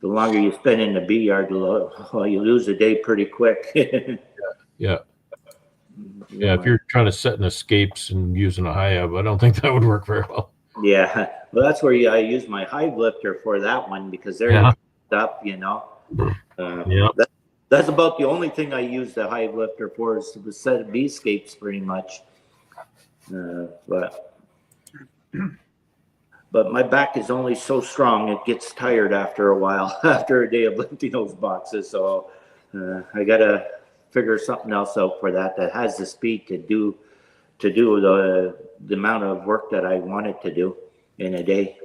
longer you spend in the bee yard, you lose a day pretty quick. Yeah. Yeah, if you're trying to set in escapes and using a HIAB, I don't think that would work very well. Yeah. Well, that's where I use my hive lifter for that one, because they're up, That's about the only thing I use the hive lifter for, is to set bee escapes pretty much. But my back is only so strong, it gets tired after a while, after a day of lifting those boxes. So I got to figure something else out for that has the speed to do the amount of work that I wanted to do in a day.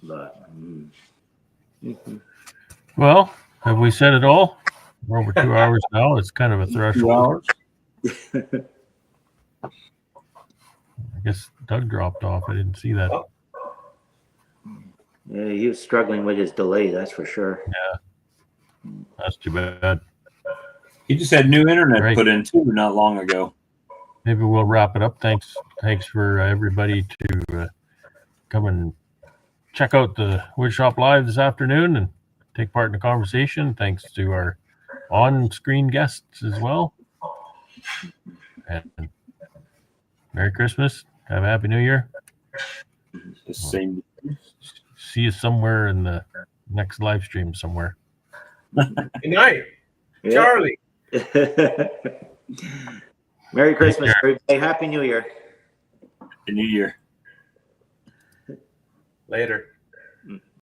But, Well, have we said it all? We're over 2 hours now. It's kind of a threshold. I guess Doug dropped off. I didn't see that. Yeah, he was struggling with his delay, that's for sure. Yeah, that's too bad. He just had new internet put in too not long ago. maybe we'll wrap it up. Thanks for everybody to come and check out the Woodshop Live this afternoon and take part in the conversation. Thanks to our on-screen guests as well. And Merry Christmas. Have a Happy New Year. The same. See you somewhere in the next live stream somewhere. Good night, Yeah. Charlie. Merry Christmas, everybody. Happy New Year. The New Year. Later.